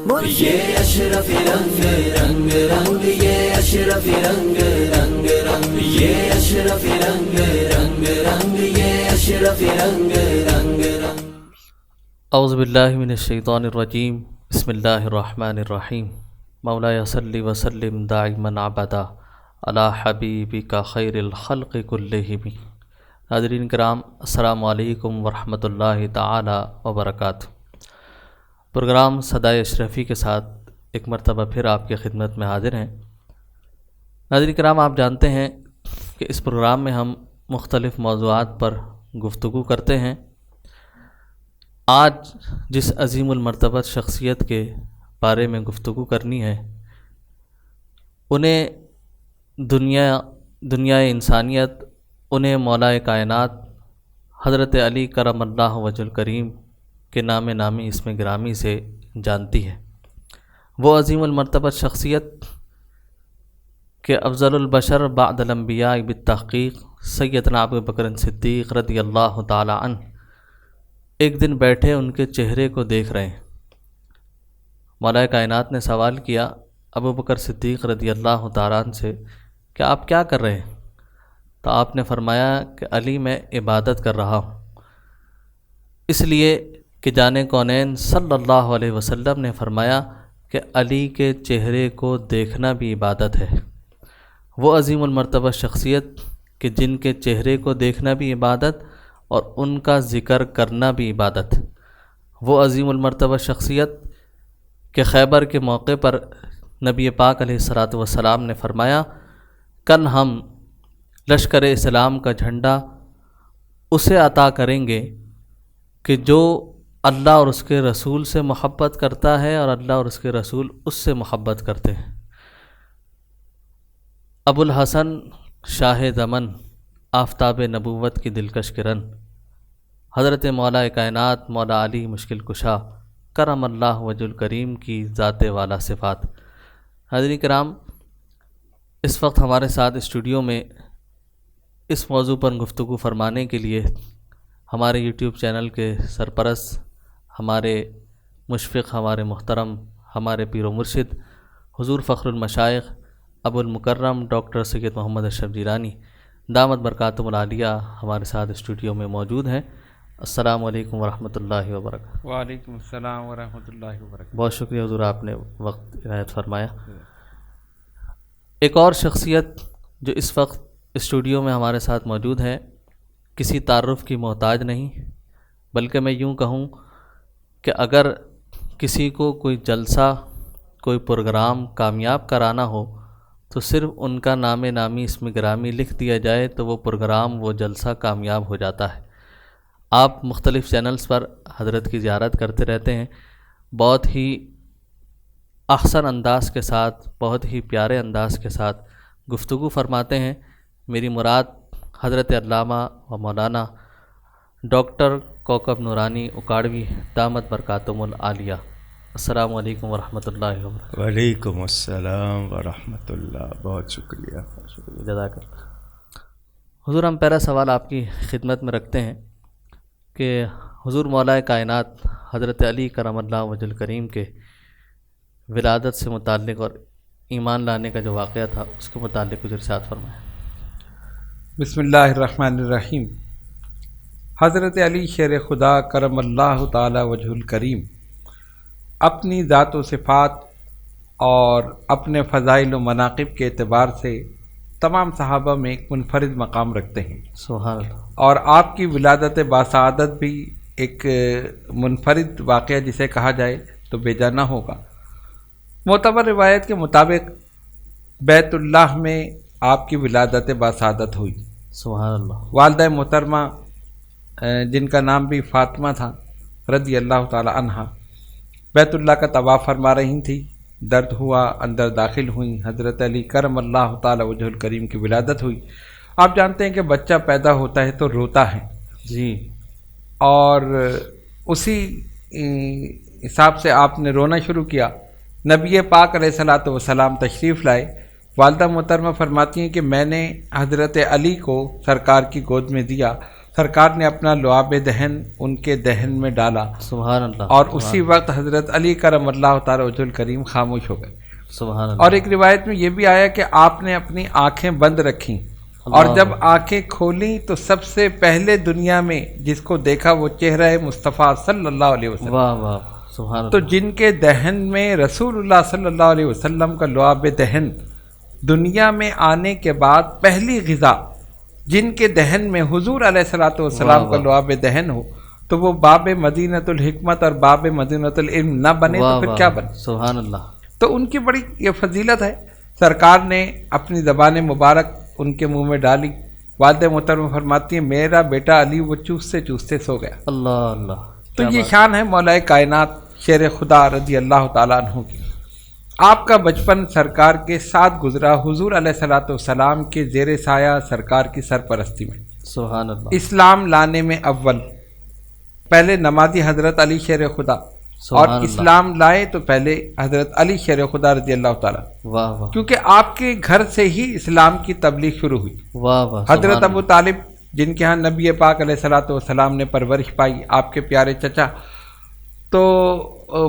یہ اشرف رنگ رنگ رنگ، یہ اشرف رنگ رنگ رنگ، یہ اشرف رنگ رنگ رنگ، یہ اشرف رنگ رنگ رنگ۔ اعوذ باللہ من الشیطان الرجیم، بسم اللہ الرحمن الرحیم۔ مولایا صلی وسلم دائما ابدا علی حبیبک خیر الخلق کلہم۔ ناظرین کرام، السلام علیکم ورحمۃ اللہ تعالی وبرکاتہ۔ پروگرام صدائے اشرفی کے ساتھ ایک مرتبہ پھر آپ کی خدمت میں حاضر ہیں۔ ناظرین کرام، آپ جانتے ہیں کہ اس پروگرام میں ہم مختلف موضوعات پر گفتگو کرتے ہیں۔ آج جس عظیم المرتبہ شخصیت کے بارے میں گفتگو کرنی ہے، انہیں دنیا انسانیت، انہیں مولا کائنات حضرت علی کرم اللہ وجہ الکریم کے نامی اسم گرامی سے جانتی ہے۔ وہ عظیم المرتبہ شخصیت کہ افضل البشر بعد الانبیاء بالتحقیق سیدنا ابو بکر صدیق رضی اللہ تعالی عنہ ایک دن بیٹھے ان کے چہرے کو دیکھ رہے ہیں۔ مولا کائنات نے سوال کیا ابو بکر صدیق رضی اللہ تعالی عنہ سے کہ آپ کیا کر رہے ہیں؟ تو آپ نے فرمایا کہ علی میں عبادت کر رہا ہوں، اس لیے کہ جانے کونین صلی اللہ علیہ وسلم نے فرمایا کہ علی کے چہرے کو دیکھنا بھی عبادت ہے۔ وہ عظیم المرتبہ شخصیت کہ جن کے چہرے کو دیکھنا بھی عبادت اور ان کا ذکر کرنا بھی عبادت۔ وہ عظیم المرتبہ شخصیت کہ خیبر کے موقع پر نبی پاک علیہ الصلاۃ والسلام نے فرمایا کل ہم لشکر اسلام کا جھنڈا اسے عطا کریں گے کہ جو اللہ اور اس کے رسول سے محبت کرتا ہے اور اللہ اور اس کے رسول اس سے محبت کرتے ہیں۔ ابو الحسن شاہ دمن، آفتاب نبوت کی دلکش کرن، حضرت مولا کائنات مولا علی مشکل کشا کرم اللہ وجہ الکریم کی ذات والا صفات۔ حاضرین کرام، اس وقت ہمارے ساتھ اسٹوڈیو میں اس موضوع پر گفتگو فرمانے کے لیے ہمارے یوٹیوب چینل کے سرپرست، ہمارے مشفق، ہمارے محترم، ہمارے پیر و مرشد حضور فخر المشائخ ابو المکرم ڈاکٹر سید محمد اشرف جیلانی دامت برکاتہم العالیہ ہمارے ساتھ اسٹوڈیو میں موجود ہیں۔ السلام علیکم ورحمۃ اللہ وبرکاتہ۔ وعلیکم السلام ورحمۃ اللہ وبرکاتہ۔ بہت شکریہ حضور، آپ نے وقت عنایت فرمایا۔ ایک اور شخصیت جو اس وقت اسٹوڈیو میں ہمارے ساتھ موجود ہے، کسی تعارف کی محتاج نہیں، بلکہ میں یوں کہوں کہ اگر کسی کو کوئی جلسہ، کوئی پروگرام کامیاب کرانا ہو تو صرف ان کا نامی اسم گرامی لکھ دیا جائے تو وہ پروگرام، وہ جلسہ کامیاب ہو جاتا ہے۔ آپ مختلف چینلز پر حضرت کی زیارت کرتے رہتے ہیں، بہت ہی احسن انداز کے ساتھ، بہت ہی پیارے انداز کے ساتھ گفتگو فرماتے ہیں۔ میری مراد حضرت علامہ و مولانا ڈاکٹر کوکب نورانی اکاڑوی دامت برکاتہم العالیہ۔ السلام علیکم ورحمۃ اللہ وبرکاتہ۔ وعلیکم السلام ورحمۃ اللہ، بہت شکریہ۔ جزاک اللہ۔ حضور، ہم پہلا سوال آپ کی خدمت میں رکھتے ہیں کہ حضور مولا کائنات حضرت علی کرم اللہ وجہ الکریم کے ولادت سے متعلق اور ایمان لانے کا جو واقعہ تھا اس کے متعلق کچھ ارشاد فرمائیں۔ بسم اللہ الرحمن الرحیم۔ حضرت علی شیر خدا کرم اللہ تعالی وجہ الکریم اپنی ذات و صفات اور اپنے فضائل و مناقب کے اعتبار سے تمام صحابہ میں ایک منفرد مقام رکھتے ہیں۔ سبحان اللہ۔ اور آپ کی ولادت باسعادت بھی ایک منفرد واقعہ جسے کہا جائے تو بے جا نہ ہوگا۔ معتبر روایت کے مطابق بیت اللہ میں آپ کی ولادت باسعادت ہوئی۔ سبحان اللہ۔ والدہ محترمہ جن کا نام بھی فاطمہ تھا رضی اللہ تعالی عنہا بیت اللہ کا طواف فرما رہی تھی، درد ہوا، اندر داخل ہوئیں، حضرت علی کرم اللہ تعالی وجہ الکریم کی ولادت ہوئی۔ آپ جانتے ہیں کہ بچہ پیدا ہوتا ہے تو روتا ہے جی، اور اسی حساب سے آپ نے رونا شروع کیا۔ نبی پاک علیہ الصلاۃ والسلام تشریف لائے۔ والدہ محترمہ فرماتی ہیں کہ میں نے حضرت علی کو سرکار کی گود میں دیا سرکار نے اپنا لعاب دہن ان کے دہن میں ڈالا سبحان اللہ، اور اسی وقت حضرت علی کرم اللہ تعالی وجہ الکریم خاموش ہو گئے. سبحان اللہ. اور ایک روایت میں یہ بھی آیا کہ آپ نے اپنی آنکھیں بند رکھیں اور جب آنکھیں کھولیں تو سب سے پہلے دنیا میں جس کو دیکھا وہ چہرہ مصطفیٰ صلی اللہ علیہ وسلم. واہ واہ، سبحان اللہ. تو جن کے دہن میں رسول اللہ صلی اللہ علیہ وسلم کا لعاب دہن دنیا میں آنے کے بعد پہلی غذا جن کے دہن میں حضور علیہ الصلوۃ والسلام کا لعاب دہن ہو تو وہ باب مدینۃ الحکمت اور باب مدینۃ العلم نہ بنے تو پھر کیا بنے؟ سبحان اللہ. تو ان کی بڑی یہ فضیلت ہے. سرکار نے اپنی زبان مبارک ان کے منہ میں ڈالی. والد محترم فرماتی ہیں میرا بیٹا علی وہ چوستے چوستے سو گیا. اللہ اللہ. تو یہ شان ہے مولا کائنات شیر خدا رضی اللہ تعالیٰ عنہ کی. آپ کا بچپن سرکار کے ساتھ گزرا حضور علیہ الصلوۃ والسلام کے زیر سایہ سرکار کی سرپرستی میں. سبحان اللہ. اسلام لانے میں اول پہلے نمازی حضرت علی شیر خدا اور اسلام لائے تو پہلے حضرت علی شیر خدا رضی اللہ تعالیٰ. واہ واہ. کیونکہ آپ کے گھر سے ہی اسلام کی تبلیغ شروع ہوئی. واہ واہ. حضرت ابو طالب جن کے ہاں نبی پاک علیہ الصلوۃ والسلام نے پرورش پائی، آپ کے پیارے چچا، تو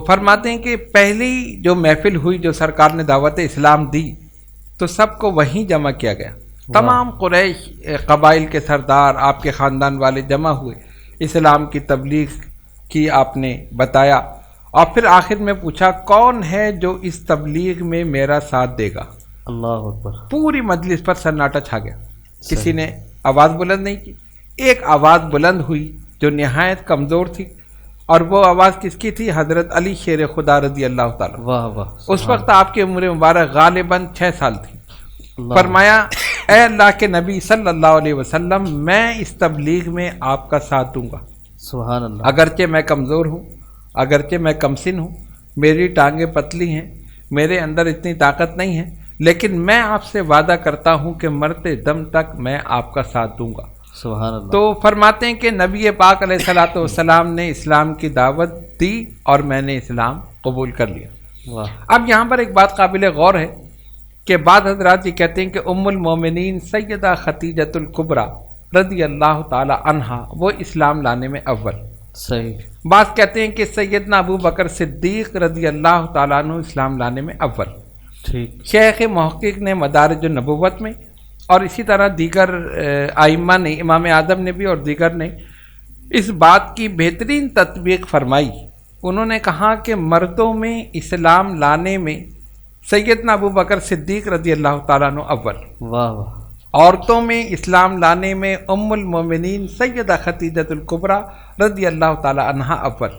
فرماتے ہیں کہ پہلی جو محفل ہوئی جو سرکار نے دعوت اسلام دی تو سب کو وہیں جمع کیا گیا. تمام قریش قبائل کے سردار آپ کے خاندان والے جمع ہوئے، اسلام کی تبلیغ کی آپ نے بتایا اور پھر آخر میں پوچھا کون ہے جو اس تبلیغ میں میرا ساتھ دے گا. اللہ اکبر. پوری مجلس پر سناٹا چھا گیا. کسی نے آواز بلند نہیں کی. ایک آواز بلند ہوئی جو نہایت کمزور تھی اور وہ آواز کس کی تھی؟ حضرت علی شیر خدا رضی اللہ تعالیٰ. واہ واہ. اس وقت آپ کی عمر مبارک غالباً 6 سال تھی. فرمایا اے اللہ کے نبی صلی اللہ علیہ وسلم میں اس تبلیغ میں آپ کا ساتھ دوں گا. سبحان اللہ. اگرچہ میں کمزور ہوں، اگرچہ میں کمسن ہوں، میری ٹانگیں پتلی ہیں، میرے اندر اتنی طاقت نہیں ہے، لیکن میں آپ سے وعدہ کرتا ہوں کہ مرتے دم تک میں آپ کا ساتھ دوں گا. سبحان اللہ. تو فرماتے ہیں کہ نبی پاک علیہ الصلوۃ والسلام نے اسلام کی دعوت دی اور میں نے اسلام قبول کر لیا. واہ. اب یہاں پر ایک بات قابل غور ہے کہ بعض حضرات یہ کہتے ہیں کہ ام المومنین سیدہ خدیجۃ الکبریٰ رضی اللہ تعالی عنہا وہ اسلام لانے میں اول. صحیح. بعض کہتے ہیں کہ سیدنا ابو بکر صدیق رضی اللہ تعالیٰ عنہ اسلام لانے میں اول. ٹھیک. شیخ محقق نے مدارج النبوت میں اور اسی طرح دیگر ائمہ نے، امام اعظم نے بھی اور دیگر نے اس بات کی بہترین تطبیق فرمائی. انہوں نے کہا کہ مردوں میں اسلام لانے میں سیدنا ابو بکر صدیق رضی اللہ تعالیٰ عنہ اول. واہ واہ. عورتوں میں اسلام لانے میں ام المومنین سیدہ خدیجۃ الکبریٰ رضی اللہ تعالیٰ عنہا اول.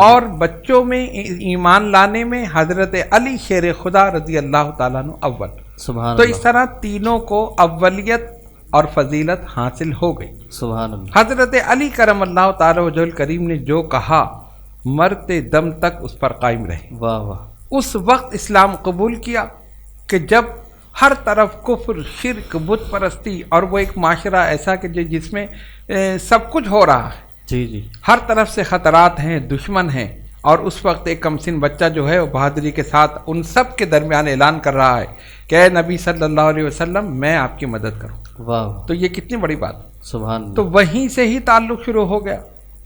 اور بچوں میں ایمان لانے میں حضرت علی شیر خدا رضی اللہ تعالیٰ عنہ اول. سبحان تو اللہ. اس طرح تینوں کو اولیت اور فضیلت حاصل ہو گئی. سبحان اللہ. حضرت علی کرم اللہ تعالی وجہ الکریم نے جو کہا مرتے دم تک اس پر قائم رہے. واہ واہ. اس وقت اسلام قبول کیا کہ جب ہر طرف کفر، شرک، بت پرستی اور وہ ایک معاشرہ ایسا کہ جس میں سب کچھ ہو رہا ہے، جی جی. ہر طرف سے خطرات ہیں، دشمن ہیں، اور اس وقت ایک کمسن بچہ جو ہے وہ بہادری کے ساتھ ان سب کے درمیان اعلان کر رہا ہے کہ اے نبی صلی اللہ علیہ وسلم میں آپ کی مدد کروں. واہ واہ. تو یہ کتنی بڑی بات. سبحان اللہ. تو وہیں سے ہی تعلق شروع ہو گیا.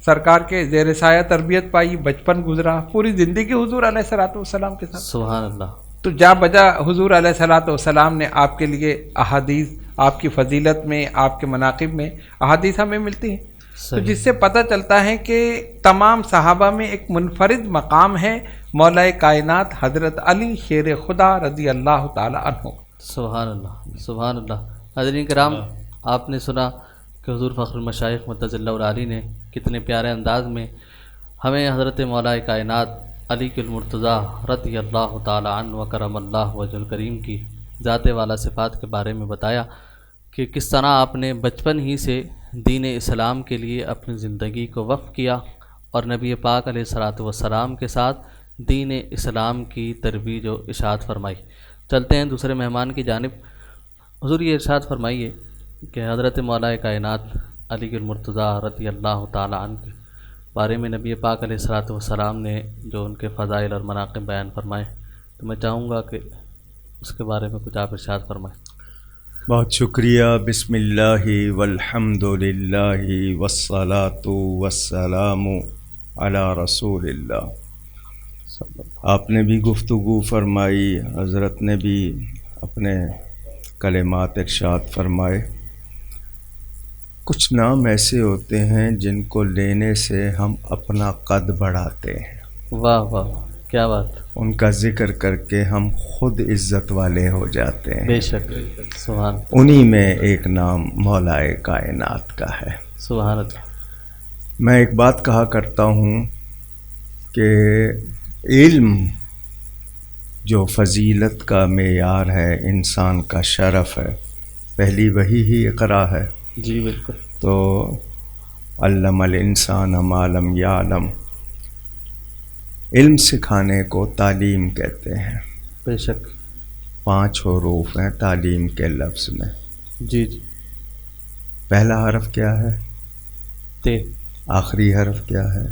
سرکار کے زیر سایہ تربیت پائی، بچپن گزرا، پوری زندگی حضور علیہ الصلوۃ والسلام کے ساتھ. سبحان اللہ. تو جا بجا حضور علیہ الصلوۃ والسلام نے آپ کے لیے احادیث، آپ کی فضیلت میں، آپ کے مناقب میں احادیث ہمیں ملتی ہیں. تو جس سے پتہ چلتا ہے کہ تمام صحابہ میں ایک منفرد مقام ہے مولا کائنات حضرت علی شیر خدا رضی اللہ تعالی عنہ. سبحان اللہ. سبحان اللہ. حضرین کرام، آپ نے سنا کہ حضور فخر المشائخ مدظ اللہ العالی نے کتنے پیارے انداز میں ہمیں حضرت مولا کائنات علی کے المرتضیٰ رضی اللہ تعالی عنہ و کرم اللہ وجہ الکریم کی ذات والا صفات کے بارے میں بتایا کہ کس طرح آپ نے بچپن ہی سے دین اسلام کے لیے اپنی زندگی کو وقف کیا اور نبی پاک علیہ الصلوۃ والسلام کے ساتھ دین اسلام کی ترویج و اشاعت فرمائی. چلتے ہیں دوسرے مہمان کی جانب. حضور یہ ارشاد فرمائیے کہ حضرت مولا کائنات علی المرتضیٰ رضی اللہ تعالی عنہ کے بارے میں نبی پاک علیہ الصلوۃ والسلام نے جو ان کے فضائل اور مناقب بیان فرمائے، تو میں چاہوں گا کہ اس کے بارے میں کچھ آپ ارشاد فرمائیں. بہت شکریہ. بسم اللہ والحمد للہ والصلاۃ والسلام علی رسول اللہ. آپ نے بھی گفتگو فرمائی، حضرت نے بھی اپنے کلمات ارشاد فرمائے. کچھ نام ایسے ہوتے ہیں جن کو لینے سے ہم اپنا قد بڑھاتے ہیں. واہ واہ واہ، کیا بات. ان کا ذکر کر کے ہم خود عزت والے ہو جاتے ہیں. بے شک. سبحان انہی میں ایک نام مولائے کائنات کا ہے. سبحان اللہ. میں ایک بات کہا کرتا ہوں کہ علم جو فضیلت کا معیار ہے، انسان کا شرف ہے، پہلی وہی ہی اقرا ہے. جی بالکل. تو علم الانسان ما لم یعلم، علم سکھانے کو تعلیم کہتے ہیں. بے شک. 5 حروف ہیں تعلیم کے لفظ میں. جی جی. پہلا حرف کیا ہے؟ تے. آخری حرف کیا ہے؟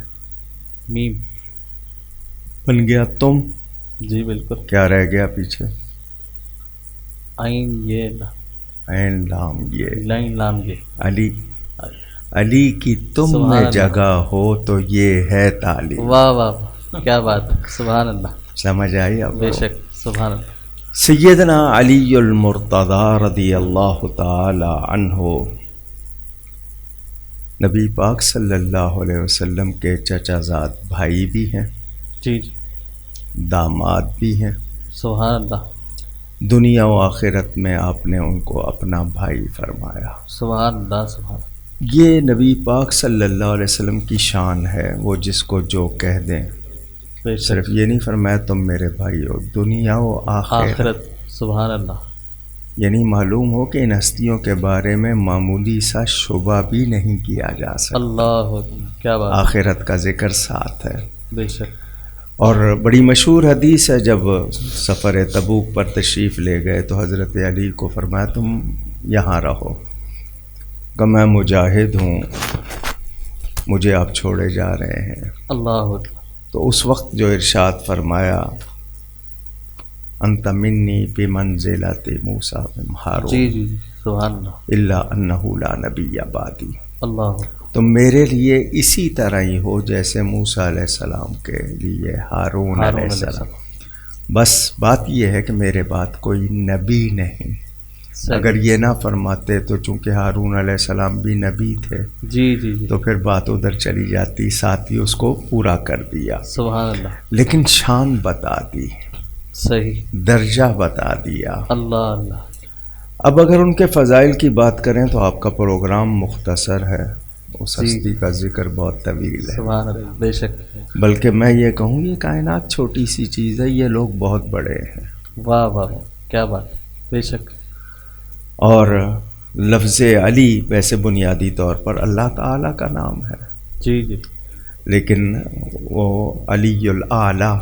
میم. بن گیا تم. جی بالکل. کیا رہ گیا پیچھے؟ عین یہ عین لام یہ. لائن لام یہ. علی. علی کی تم سبحان میں اللہ. جگہ ہو تو یہ ہے تعلیم. واہ واہ، کیا بات. سبحان اللہ. سمجھ آئی اب؟ بے شک. سبحان اللہ. سیدنا علی المرتضی رضی اللہ تعالی عنہ نبی پاک صلی اللہ علیہ وسلم کے چچا زاد بھائی بھی ہیں، جی جی. داماد بھی ہیں. سبحان اللہ. دنیا و آخرت میں آپ نے ان کو اپنا بھائی فرمایا. سبحان اللہ. سبحان اللہ. یہ نبی پاک صلی اللہ علیہ وسلم کی شان ہے، وہ جس کو جو کہہ دیں. بے شک. صرف یہ نہیں فرمایا تم میرے بھائی ہو، دنیا و آخرت. آخرت. سبحان اللہ. یعنی معلوم ہو کہ ان ہستیوں کے بارے میں معمولی سا شبہ بھی نہیں کیا جا سکتا. اللہ اکبر، کیا بات. آخرت کا ذکر ساتھ ہے. بے شک. اور بڑی مشہور حدیث ہے، جب سفر تبوک پر تشریف لے گئے تو حضرت علی کو فرمایا تم یہاں رہو، کہ میں مجاہد ہوں، مجھے آپ چھوڑے جا رہے ہیں. اللہ اکبر. تو اس وقت جو ارشاد فرمایا انت منی بمنزلۃ موسیٰ بن ہارون جی جی. سبحان اللہ. الا انہ لا نبی بعدی، اللہ اکبر. تم میرے لیے اسی طرح ہی ہو جیسے موسیٰ علیہ السلام کے لیے ہارون علیہ السلام. بس بات یہ ہے کہ میرے بعد کوئی نبی نہیں. اگر یہ نہ فرماتے تو چونکہ ہارون علیہ السلام بھی نبی تھے جی جی جی. تو پھر بات ادھر چلی جاتی، ساتھ ہی اس کو پورا کر دیا. سبحان اللہ. لیکن شان بتا دی، صحیح. درجہ بتا دیا. اللہ اللہ. اب اگر ان کے فضائل کی بات کریں تو آپ کا پروگرام مختصر ہے، اس ہستی کا ذکر بہت طویل ہے. سبحان اللہ. بے شک. بلکہ میں یہ کہوں یہ کائنات چھوٹی سی چیز ہے، یہ لوگ بہت بڑے ہیں. واہ واہ، کیا بات. بے شک. اور لفظ علی ویسے بنیادی طور پر اللہ تعالیٰ کا نام ہے، جی جی. لیکن وہ علی الاعلیٰ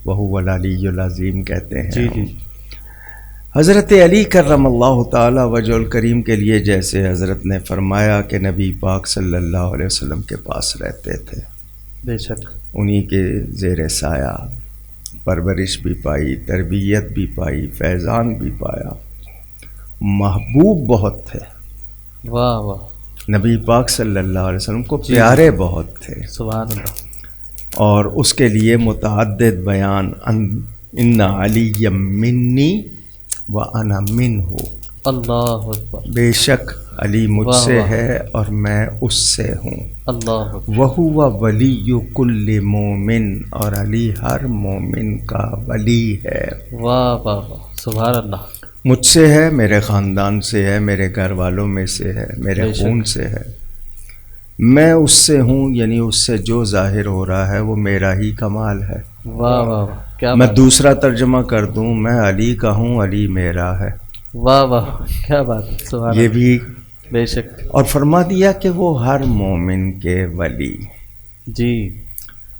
وہو العلی العظیم کہتے ہیں. جی جی. حضرت علی کرم اللہ تعالی وجہ الکریم کے لیے جیسے حضرت نے فرمایا کہ نبی پاک صلی اللہ علیہ وسلم کے پاس رہتے تھے، بے شک. انہی کے زیر سایہ پرورش بھی پائی، تربیت بھی پائی، فیضان بھی پایا. محبوب بہت تھے، واہ واہ. نبی پاک صلی اللہ علیہ وسلم کو پیارے بہت تھے. سبحان اللہ. اور اس کے لیے متعدد بیان ان علی منی وانا منہ، اللہ اکبر. بے شک علی مجھ واہ سے واہ. ہے اور میں اس سے ہوں. اللہ اکبر. وہو ولی کل مومن، اور علی ہر مومن کا ولی ہے. واہ واہ واہ. سبحان اللہ. مجھ سے ہے، میرے خاندان سے ہے، میرے گھر والوں میں سے ہے، میرے بے شک. خون سے ہے. میں اس سے ہوں، یعنی اس سے جو ظاہر ہو رہا ہے وہ میرا ہی کمال ہے. واہ واہ واہ، کیا میں بات. دوسرا ترجمہ کر دوں، میں علی کا ہوں، علی میرا ہے. واہ واہ، کیا بات. سبحان یہ اللہ. بھی. بے شک. اور فرما دیا کہ وہ ہر مومن کے ولی. جی.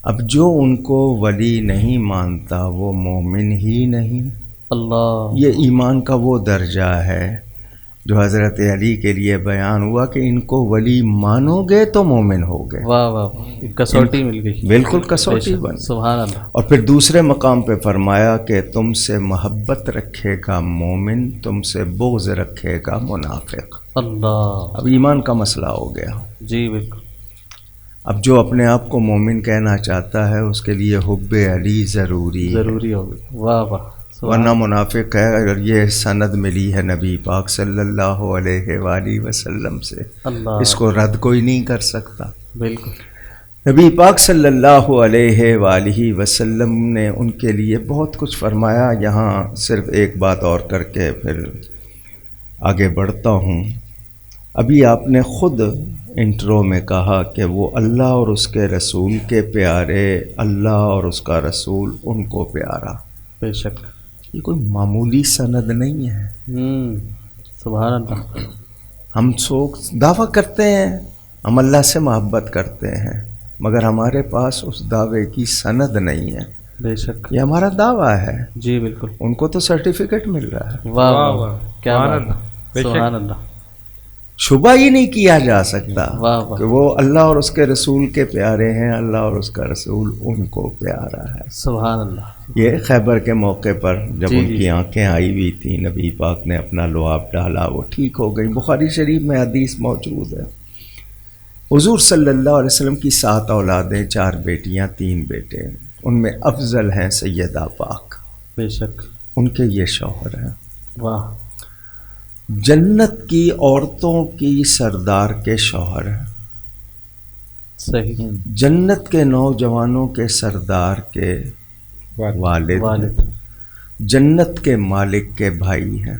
اب جو ان کو ولی نہیں مانتا وہ مومن ہی نہیں. اللہ. یہ ایمان کا وہ درجہ ہے جو حضرت علی کے لیے بیان ہوا کہ ان کو ولی مانو گے تو مومن ہو گئے. واہ واہ واہ، کسوٹی مل گئی. بالکل کسوٹی بن. سبحان اللہ. اور پھر دوسرے مقام پہ فرمایا کہ تم سے محبت رکھے گا مومن، تم سے بغض رکھے گا منافق. اللہ. اب ایمان کا مسئلہ ہو گیا. جی بالکل. اب جو اپنے آپ کو مومن کہنا چاہتا ہے اس کے لیے حب علی ضروری ہو گئی. واہ واہ. ورنہ منافق ہے. اور یہ سند ملی ہے نبی پاک صلی اللہ علیہ وآلہ وسلم سے، اللہ. اس کو رد کوئی نہیں کر سکتا. بالکل. نبی پاک صلی اللہ علیہ وآلہ وسلم نے ان کے لیے بہت کچھ فرمایا. یہاں صرف ایک بات اور کر کے پھر آگے بڑھتا ہوں. ابھی آپ نے خود انٹرو میں کہا کہ وہ اللہ اور اس کے رسول کے پیارے، اللہ اور اس کا رسول ان کو پیارا. بے شک. یہ کوئی معمولی سند نہیں ہے. سبحان اللہ. ہم دعویٰ کرتے ہیں، ہم اللہ سے محبت کرتے ہیں، مگر ہمارے پاس اس دعوے کی سند نہیں ہے. بے شک. یہ ہمارا دعویٰ ہے. جی بالکل. ان کو تو سرٹیفکیٹ مل رہا ہے. واہ واہ، کیا بات ہے. سبحان اللہ. شبہ ہی نہیں کیا جا سکتا واہ واہ. کہ وہ اللہ اور اس کے رسول کے پیارے ہیں، اللہ اور اس کا رسول ان کو پیارا ہے. سبحان اللہ. یہ خیبر کے موقع پر جب جی ان جی. کی آنکھیں آئی ہوئی تھیں، نبی پاک نے اپنا لعاب ڈالا، وہ ٹھیک ہو گئی. بخاری شریف میں حدیث موجود ہے. حضور صلی اللہ علیہ وسلم کی 7 اولادیں، 4 بیٹیاں 3 بیٹے. ان میں افضل ہیں سیدہ پاک. بے شک. ان کے یہ شوہر ہیں. واہ. جنت کی عورتوں کی سردار کے شوہر ہیں. صحیح. جنت کے نوجوانوں کے سردار کے والد. جنت کے مالک کے بھائی ہیں.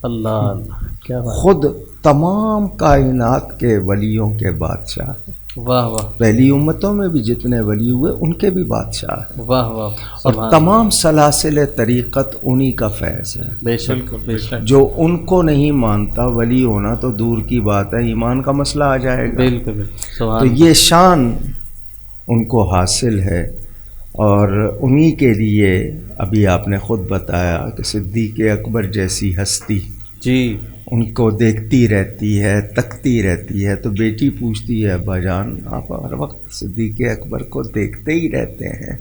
اللہ اللہ، کیا بات. خود تمام کائنات کے ولیوں کے بادشاہ ہیں. واہ واہ. پہلی امتوں میں بھی جتنے ولی ہوئے ان کے بھی بادشاہ ہیں. واہ واہ. اور تمام سلاسل طریقت انہی کا فیض ہے. بے شک. بے شک. جو ان کو نہیں مانتا ولی ہونا تو دور کی بات ہے، ایمان کا مسئلہ آ جائے گا. بالکل بالکل. تو سبحان. یہ شان ان کو حاصل ہے. اور انہی کے لیے ابھی آپ نے خود بتایا کہ صدیق اکبر جیسی ہستی جی. ان کو دیکھتی رہتی ہے، تکتی رہتی ہے. تو بیٹی پوچھتی ہے ابا جان آپ ہر وقت صدیق اکبر کو دیکھتے ہی رہتے ہیں؟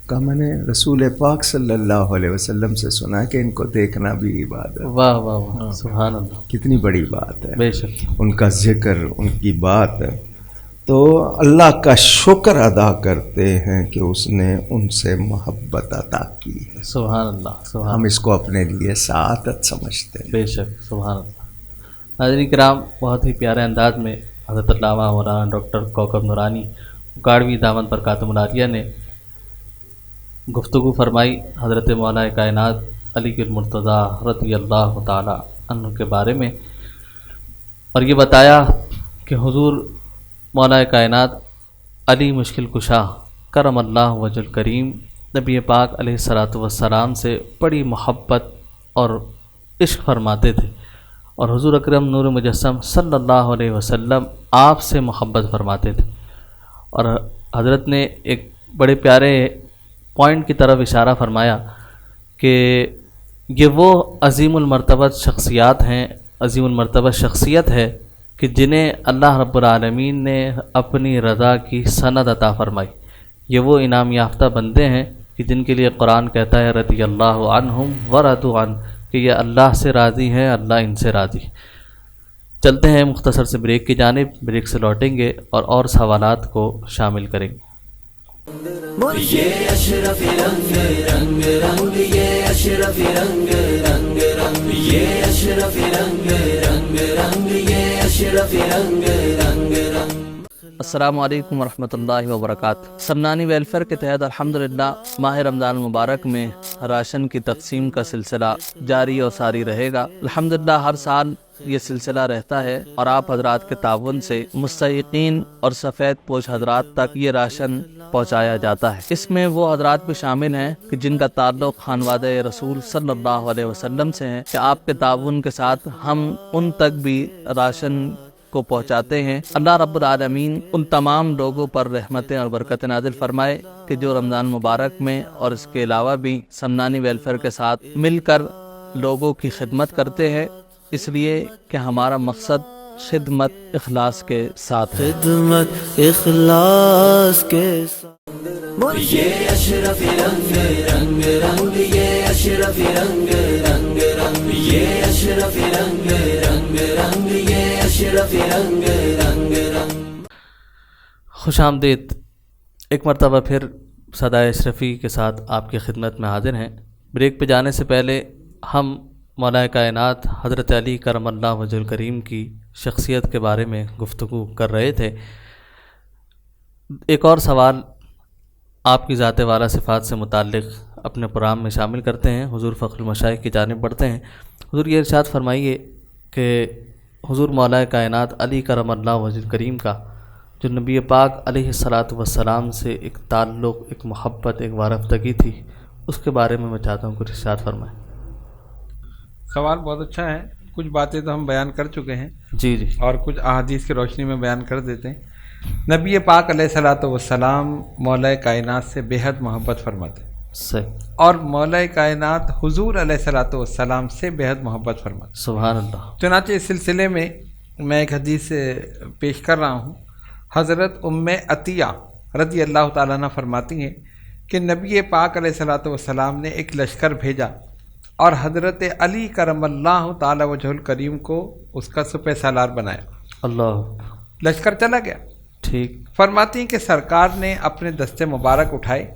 کہا میں نے رسول پاک صلی اللہ علیہ وسلم سے سنا کہ ان کو دیکھنا بھی عبادت. واہ واہ واہ. سبحان اللہ. کتنی بڑی بات ہے. بے شک. ان کا ذکر، ان کی بات. تو اللہ کا شکر ادا کرتے ہیں کہ اس نے ان سے محبت عطا کی ہے. سبحان اللہ. سبحان. ہم اس کو اپنے لیے سعادت سمجھتے ہیں. بے شک. سبحان اللہ. ناظرین کرام، بہت ہی پیارے انداز میں حضرت علامہ مولانا ڈاکٹر کوکب نورانی اکاڑوی دامن پر کاتم العالیہ نے گفتگو فرمائی حضرت مولا کائنات علی المرتضیٰ رضی اللہ تعالی عنہ کے بارے میں، اور یہ بتایا کہ حضور مولا کائنات علی مشکل کشا کرم اللہ وجہ کریم نبی پاک علیہ الصلاۃ والسلام سے بڑی محبت اور عشق فرماتے تھے، اور حضور اکرم نور مجسم صلی اللہ علیہ وسلم آپ سے محبت فرماتے تھے. اور حضرت نے ایک بڑے پیارے پوائنٹ کی طرف اشارہ فرمایا کہ یہ وہ عظیم المرتبت شخصیات ہیں، عظیم المرتبت شخصیت ہے کہ جنہیں اللہ رب العالمین نے اپنی رضا کی سند عطا فرمائی. یہ وہ انعام یافتہ بندے ہیں کہ جن کے لیے قرآن کہتا ہے رضی اللہ عنہم ورضوا عنہ، کہ یہ اللہ سے راضی ہیں، اللہ ان سے راضی. چلتے ہیں مختصر سے بریک کی جانب، بریک سے لوٹیں گے اور سوالات کو شامل کریں گے. یہ اشرف رنگ رنگ رنگ، یہ اشرف رنگ رنگ رنگ، یہ اشرف رنگ رنگ رنگ، یہ اشرف رنگ رنگ رنگ. السلام علیکم ورحمۃ اللہ وبرکاتہ. سمنانی ویلفیئر کے تحت الحمدللہ ماہ رمضان المبارک میں راشن کی تقسیم کا سلسلہ جاری اور ساری رہے گا. الحمدللہ ہر سال یہ سلسلہ رہتا ہے اور آپ حضرات کے تعاون سے مستحقین اور سفید پوش حضرات تک یہ راشن پہنچایا جاتا ہے. اس میں وہ حضرات بھی شامل ہیں کہ جن کا تعلق خانوادہ رسول صلی اللہ علیہ وسلم سے ہے، کہ آپ کے تعاون کے ساتھ ہم ان تک بھی راشن کو پہنچاتے ہیں. اللہ رب العالمین ان تمام لوگوں پر رحمتیں اور برکتیں نازل فرمائے کہ جو رمضان مبارک میں اور اس کے علاوہ بھی سمنانی ویلفیئر کے ساتھ مل کر لوگوں کی خدمت کرتے ہیں اس لیے کہ ہمارا مقصد خدمت اخلاص کے ساتھ ہے. خدمت اخلاص کے ساتھ. یہ اشرف رنگ رنگ رنگ، یہ اشرف رنگ رنگ رنگ، یہ اشرف رنگ رنگ رنگ، یہ اشرف رنگ رنگ رنگ. خوش آمدید. ایک مرتبہ پھر صدائے اشرفی کے ساتھ آپ کی خدمت میں حاضر ہیں. بریک پہ جانے سے پہلے ہم مولا کائنات حضرت علی کرم اللہ وجہ الکریم کی شخصیت کے بارے میں گفتگو کر رہے تھے. ایک اور سوال آپ کی ذات والا صفات سے متعلق اپنے پروگرام میں شامل کرتے ہیں. حضور فخر المشائخ کی جانب بڑھتے ہیں. حضور یہ ارشاد فرمائیے کہ حضور مولا کائنات علی کرم اللہ وجہ الکریم کا جو نبی پاک علیہ الصلاۃ والسلام سے ایک تعلق، ایک محبت، ایک وارفتگی تھی، اس کے بارے میں چاہتا ہوں کچھ ارشاد فرمائیں. سوال بہت اچھا ہے. کچھ باتیں تو ہم بیان کر چکے ہیں جی جی. اور کچھ احادیث کی روشنی میں بیان کر دیتے ہیں. نبی پاک علیہ الصلاۃ والسلام مولا کائنات سے بے حد محبت فرماتے ہیں، صحیح. اور مولا کائنات حضور علیہ الصلاۃ والسلام سے بے حد محبت فرماتے ہیں. سبحان اللہ. چنانچہ اس سلسلے میں میں ایک حدیث پیش کر رہا ہوں. حضرت ام عطیہ رضی اللہ تعالیٰ عنہ فرماتی ہیں کہ نبی پاک علیہ الصلاۃ والسلام نے ایک لشکر بھیجا اور حضرت علی کرم اللہ تعالی وجہ الکریم کو اس کا سپہ سالار بنایا. اللہ. لشکر چلا گیا. ٹھیک. فرماتی ہیں کہ سرکار نے اپنے دستے مبارک اٹھائے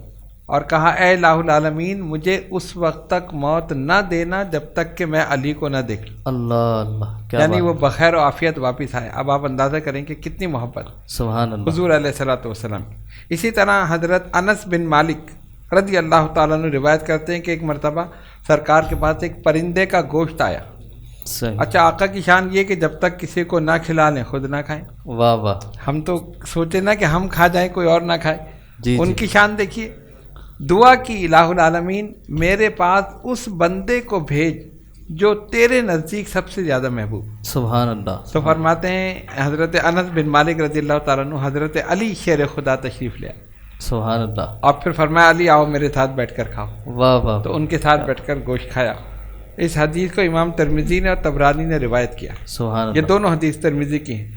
اور کہا اے الہ العالمین مجھے اس وقت تک موت نہ دینا جب تک کہ میں علی کو نہ دیکھ لوں. اللہ اللہ. کیا یعنی وہ بات. بخیر و عافیت واپس آئے. اب آپ اندازہ کریں کہ کتنی محبت سبحان اللہ. حضور علیہ الصلوۃ والسلام. اسی طرح حضرت انس بن مالک رضی اللہ تعالیٰ عنہ روایت کرتے ہیں کہ ایک مرتبہ سرکار کے پاس ایک پرندے کا گوشت آیا. صحیح. اچھا آقا کی شان یہ کہ جب تک کسی کو نہ کھلا لیں خود نہ کھائیں. واہ واہ. ہم تو سوچے نا کہ ہم کھا جائیں کوئی اور نہ کھائے. جی ان جی. کی شان دیکھیے. دعا کی الہ العالمین میرے پاس اس بندے کو بھیج جو تیرے نزدیک سب سے زیادہ محبوب. سبحان اللہ. تو فرماتے ہیں حضرت انس بن مالک رضی اللہ تعالیٰ عنہ حضرت علی شیر خدا تشریف لے آئے سبحان اللہ. اور پھر فرمایا علی آؤ میرے ساتھ بیٹھ کر کھاؤ. واہ واہ. تو ان کے ساتھ بیٹھ کر گوشت کھایا. اس حدیث کو امام ترمذی نے اور طبرانی نے روایت کیا. سبحان یہ اللہ. دونوں حدیث ترمذی کی ہیں.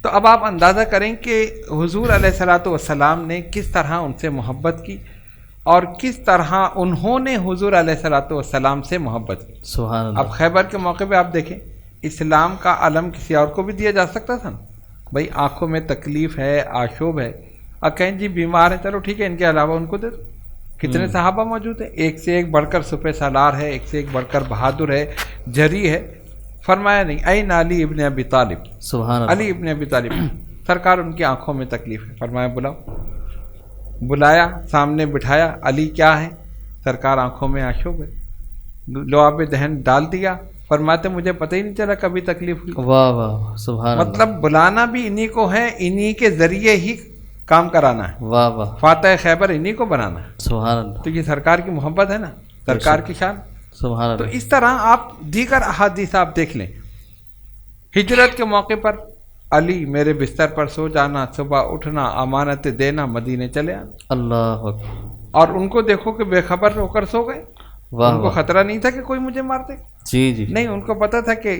تو اب آپ اندازہ کریں کہ حضور علیہ الصلوۃ والسلام نے کس طرح ان سے محبت کی اور کس طرح انہوں نے حضور علیہ الصلوۃ والسلام سے محبت کی. سبحان اللہ. اب خیبر کے موقع پہ آپ دیکھیں اسلام کا علم کسی اور کو بھی دیا جا سکتا تھا نا. بھائی آنکھوں میں تکلیف ہے، آشوب ہے، اور کہیں جی بیمار ہے، چلو ٹھیک ہے ان کے علاوہ ان کو دے دو. کتنے صحابہ موجود ہیں، ایک سے ایک بڑھ کر سپہ سالار ہے، ایک سے ایک بڑھ کر بہادر ہے، جری ہے. فرمایا نہیں این علی ابن ابی طالب. سبحان اللہ. علی ابن ابی طالب. سرکار ان کی آنکھوں میں تکلیف ہے. فرمایا بلاؤ. بلایا، سامنے بٹھایا. علی کیا ہے؟ سرکار آنکھوں میں آشوب ہے. لعاب دہن ڈال دیا. فرماتے مجھے پتہ ہی نہیں چلا کبھی تکلیف ہوئی. واہ واہ. سبحان اللہ. مطلب بلانا بھی انہی کو ہے، انہی کے ذریعے ہی کام کرانا ہے. واہ واہ. فاتح خیبر انہی کو بنانا ہے. سبحان اللہ. تو یہ سرکار کی محبت ہے نا، سرکار کی شان. سبحان تو اللہ. اس طرح آپ دیگر احادیث آپ دیکھ لیں. ہجرت کے موقع پر علی میرے بستر پر سو جانا، صبح اٹھنا، امانت دینا، مدینے چلے آنا. اللہ اکبر. اور ان کو دیکھو کہ بے خبر ہو کر سو گئے. واہ ان کو واہ. خطرہ نہیں تھا کہ کوئی مجھے مار دے. جی جی. نہیں، ان کو پتہ تھا کہ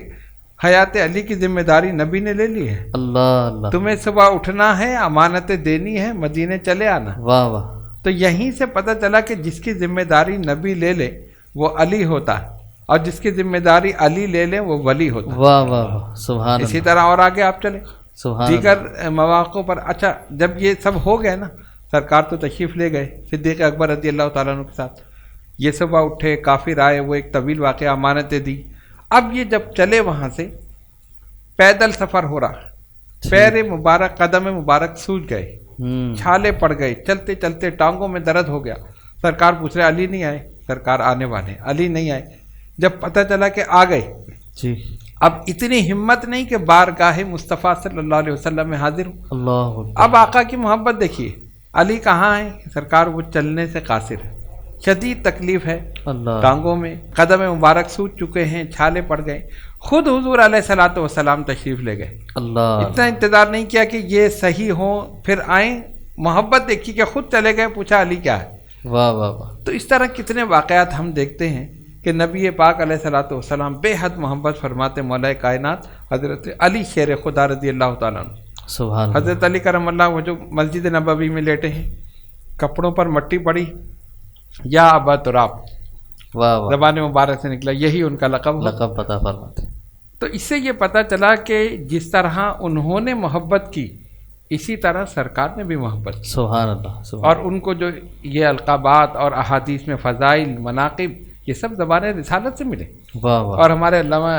حیات علی کی ذمہ داری نبی نے لے لی ہے. اللہ اللہ. تمہیں صبح اٹھنا ہے، امانتیں دینی ہے، مدینے چلے آنا. واہ واہ. تو یہیں سے پتہ چلا کہ جس کی ذمہ داری نبی لے لے وہ علی ہوتا ہے، اور جس کی ذمہ داری علی لے لے وہ ولی ہوتا ہے. واہ واہ واہ. سبحان اسی اللہ. طرح اور آگے آپ چلیں سبحان اللہ. دیگر مواقع پر. اچھا جب یہ سب ہو گئے نا، سرکار تو تشریف لے گئے صدیق اکبر رضی اللہ تعالیٰ عنہ کے ساتھ. یہ صبح اٹھے، کافر آئے، وہ ایک طویل واقعہ، امانتیں دی. اب یہ جب چلے وہاں سے، پیدل سفر ہو رہا، پیر مبارک، قدم مبارک سوج گئے، چھالے پڑ گئے، چلتے چلتے ٹانگوں میں درد ہو گیا. سرکار پوچھ رہے علی نہیں آئے؟ سرکار آنے والے. علی نہیں آئے. جب پتہ چلا کہ آ گئے، جی. اب اتنی ہمت نہیں کہ بارگاہ مصطفیٰ صلی اللہ علیہ وسلم میں حاضر ہوں. اللہ اکبر. اب آقا کی محبت دیکھیے. علی کہاں ہے؟ سرکار وہ چلنے سے قاصر ہے، شدید تکلیف ہے اللہ. ٹانگوں میں، قدم مبارک سوج چکے ہیں، چھالے پڑ گئے. خود حضور علیہ الصلوۃ والسلام تشریف لے گئے. اللہ. اتنا انتظار نہیں کیا کہ یہ صحیح ہوں پھر آئیں. محبت دیکھی کہ خود چلے گئے، پوچھا علی کیا ہے. واہ واہ واہ. تو اس طرح کتنے واقعات ہم دیکھتے ہیں کہ نبی پاک علیہ الصلوۃ والسلام بے حد محبت فرماتے مولا کائنات حضرت علی شیر خدا رضی اللہ تعالیٰ عنہ۔ سبحان اللہ۔ حضرت علی کرم اللہ وہ جو مسجد نبوی میں لیٹے ہیں، کپڑوں پر مٹی پڑی، یا ابا تراب واہ واہ، زبان مبارک سے نکلا، یہی ان کا لقب ہو۔ لقب پتہ فرماتے۔ تو اس سے یہ پتہ چلا کہ جس طرح انہوں نے محبت کی، اسی طرح سرکار نے بھی محبت کی، سبحان اللہ، سبحان اور ان کو جو یہ القابات اور احادیث میں فضائل، مناقب، یہ سب زبان رسالت سے ملے۔ واہ واہ، اور ہمارے علامہ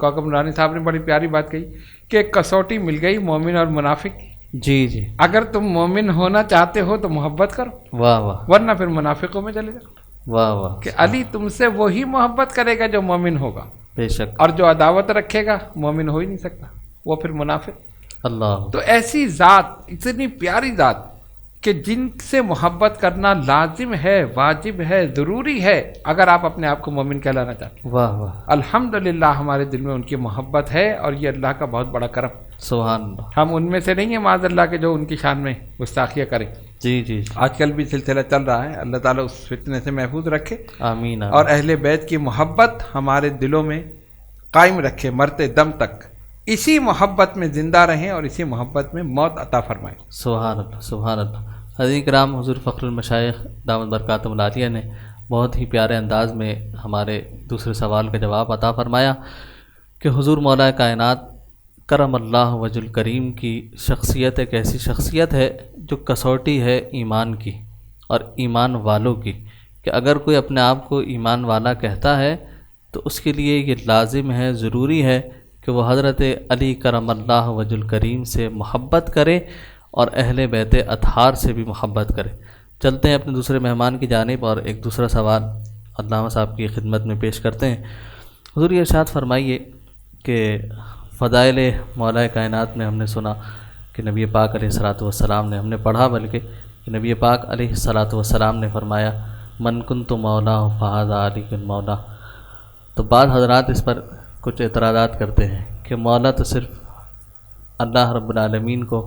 کوکب نورانی صاحب نے بڑی پیاری بات کہی کہ ایک کسوٹی مل گئی مومن اور منافق کی۔ جی جی، اگر تم مومن ہونا چاہتے ہو تو محبت کرو، واہ واہ، ورنہ پھر منافقوں میں چلے جاؤ، واہ واہ، کہ علی تم سے وہی محبت کرے گا جو مومن ہوگا، بے شک، اور جو عداوت رکھے گا مومن ہو ہی نہیں سکتا، وہ پھر منافق۔ اللہ، تو ایسی ذات، اتنی پیاری ذات کہ جن سے محبت کرنا لازم ہے، واجب ہے، ضروری ہے، اگر آپ اپنے آپ کو مومن کہلانا چاہتے ہیں۔ واہ واہ، الحمدللہ ہمارے دل میں ان کی محبت ہے، اور یہ اللہ کا بہت بڑا کرم۔ سبحان اللہ، ہم ان میں سے نہیں ہیں معاذ اللہ کے جو ان کی شان میں گستاخیاں کریں۔ جی جی، آج کل بھی سلسلہ چل رہا ہے، اللہ تعالیٰ اس فتنے سے محفوظ رکھے، آمین اور آمین، اہل بیت کی محبت ہمارے دلوں میں قائم رکھے مرتے دم تک، اسی محبت میں زندہ رہیں اور اسی محبت میں موت عطا فرمائیں۔ سبحان اللہ، سبحان اللہ۔ حضرت کرام حضور فخر المشائخ دامت برکاتہم العالیہ نے بہت ہی پیارے انداز میں ہمارے دوسرے سوال کا جواب عطا فرمایا کہ حضور مولا کائنات کرم اللہ وجہ الکریم کی شخصیت ایک ایسی شخصیت ہے جو کسوٹی ہے ایمان کی اور ایمان والوں کی، کہ اگر کوئی اپنے آپ کو ایمان والا کہتا ہے تو اس کے لیے یہ لازم ہے، ضروری ہے کہ وہ حضرت علی کرم اللہ وجہ الکریم سے محبت کرے اور اہل بیت اطہار سے بھی محبت کرے۔ چلتے ہیں اپنے دوسرے مہمان کی جانب اور ایک دوسرا سوال علامہ صاحب کی خدمت میں پیش کرتے ہیں۔ حضور یہ ارشاد فرمائیے کہ فضائل مولا کائنات میں ہم نے سنا کہ نبی پاک علیہ الصلوۃ والسلام نے، ہم نے پڑھا بلکہ کہ نبی پاک علیہ الصلوۃ والسلام نے فرمایا من کنت مولا فہذا علی مولا۔ تو بعض حضرات اس پر کچھ اعتراضات کرتے ہیں کہ مولا تو صرف اللہ رب العالمین کو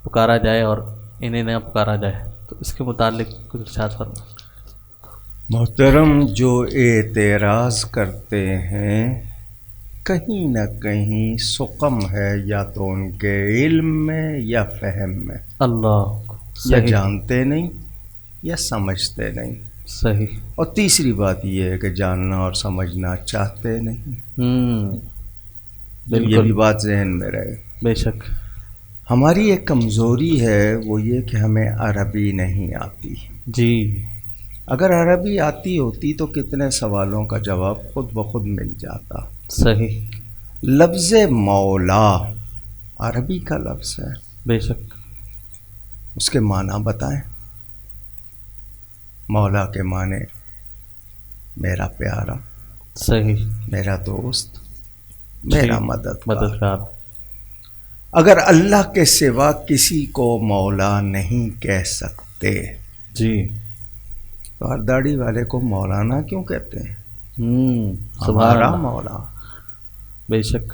پکارا جائے اور انہیں نہ پکارا جائے، تو اس کے متعلق کچھ ارشاد فرمائیں۔ محترم، جو اعتراض کرتے ہیں کہیں نہ کہیں سقم ہے، یا تو ان کے علم میں یا فہم میں، اللہ، یا صحیح، جانتے نہیں یا سمجھتے نہیں، صحیح، اور تیسری بات یہ ہے کہ جاننا اور سمجھنا چاہتے نہیں۔ یہ بھی بالکل، بات ذہن میں رہے۔ بے شک، ہماری ایک کمزوری ہے، وہ یہ کہ ہمیں عربی نہیں آتی۔ جی، اگر عربی آتی ہوتی تو کتنے سوالوں کا جواب خود بخود مل جاتا۔ صحیح، لفظ مولا عربی کا لفظ ہے، بے شک، اس کے معنی بتائیں۔ مولا کے معنی میرا پیارا، صحیح، میرا دوست، میرا جی، مددگار۔ مددگار، اگر اللہ کے سوا کسی کو مولا نہیں کہہ سکتے جی، تو ہر داڑھی والے کو مولانا کیوں کہتے ہیں؟ سبحان ہمارا اللہ، مولا بے شک،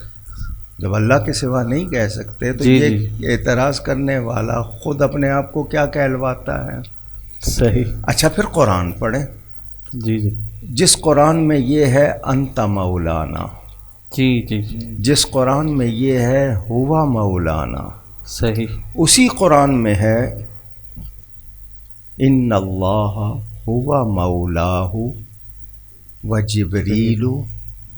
جب اللہ کے سوا نہیں کہہ سکتے تو جی، یہ جی، اعتراض کرنے والا خود اپنے آپ کو کیا کہلواتا ہے؟ صحیح، اچھا پھر قرآن پڑھیں، جی جی، جس قرآن میں یہ ہے انت مولانا، جی جی جی، جس قرآن میں یہ ہے ہوا مولانا، صحیح، اسی قرآن میں ہے ان اللہ ہوا مولاہ وجبریل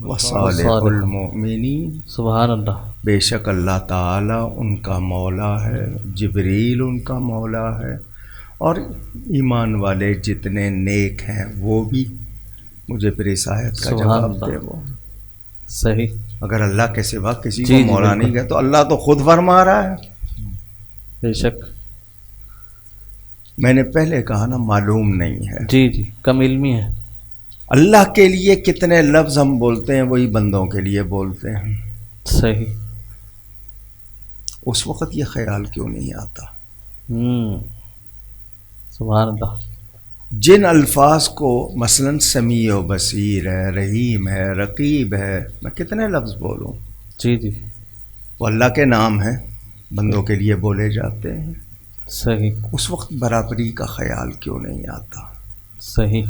وصالح المؤمنین، سبحان اللہ، بے شک اللہ تعالیٰ ان کا مولا ہے، جبریل ان کا مولا ہے، اور ایمان والے جتنے نیک ہیں وہ بھی۔ مجھے پھر اس آیت کا سبحان جواب دے وہ، صحیح، اگر اللہ کے سوا کسی جی، کو جی، مولا بالکل، نہیں کہا تو اللہ تو خود فرما رہا ہے۔ بے شک، میں نے پہلے کہا نا معلوم نہیں ہے۔ جی جی، کم علمی ہے، اللہ کے لیے کتنے لفظ ہم بولتے ہیں وہی بندوں کے لیے بولتے ہیں، صحیح، اس وقت یہ خیال کیوں نہیں آتا؟ سبحان اللہ، جن الفاظ کو مثلا سمیع و بصیر ہے، رحیم ہے، رقیب ہے، میں کتنے لفظ بولوں، جی جی، وہ اللہ کے نام ہیں، بندوں کے لیے بولے جاتے ہیں، صحیح، اس وقت برابری کا خیال کیوں نہیں آتا؟ صحیح،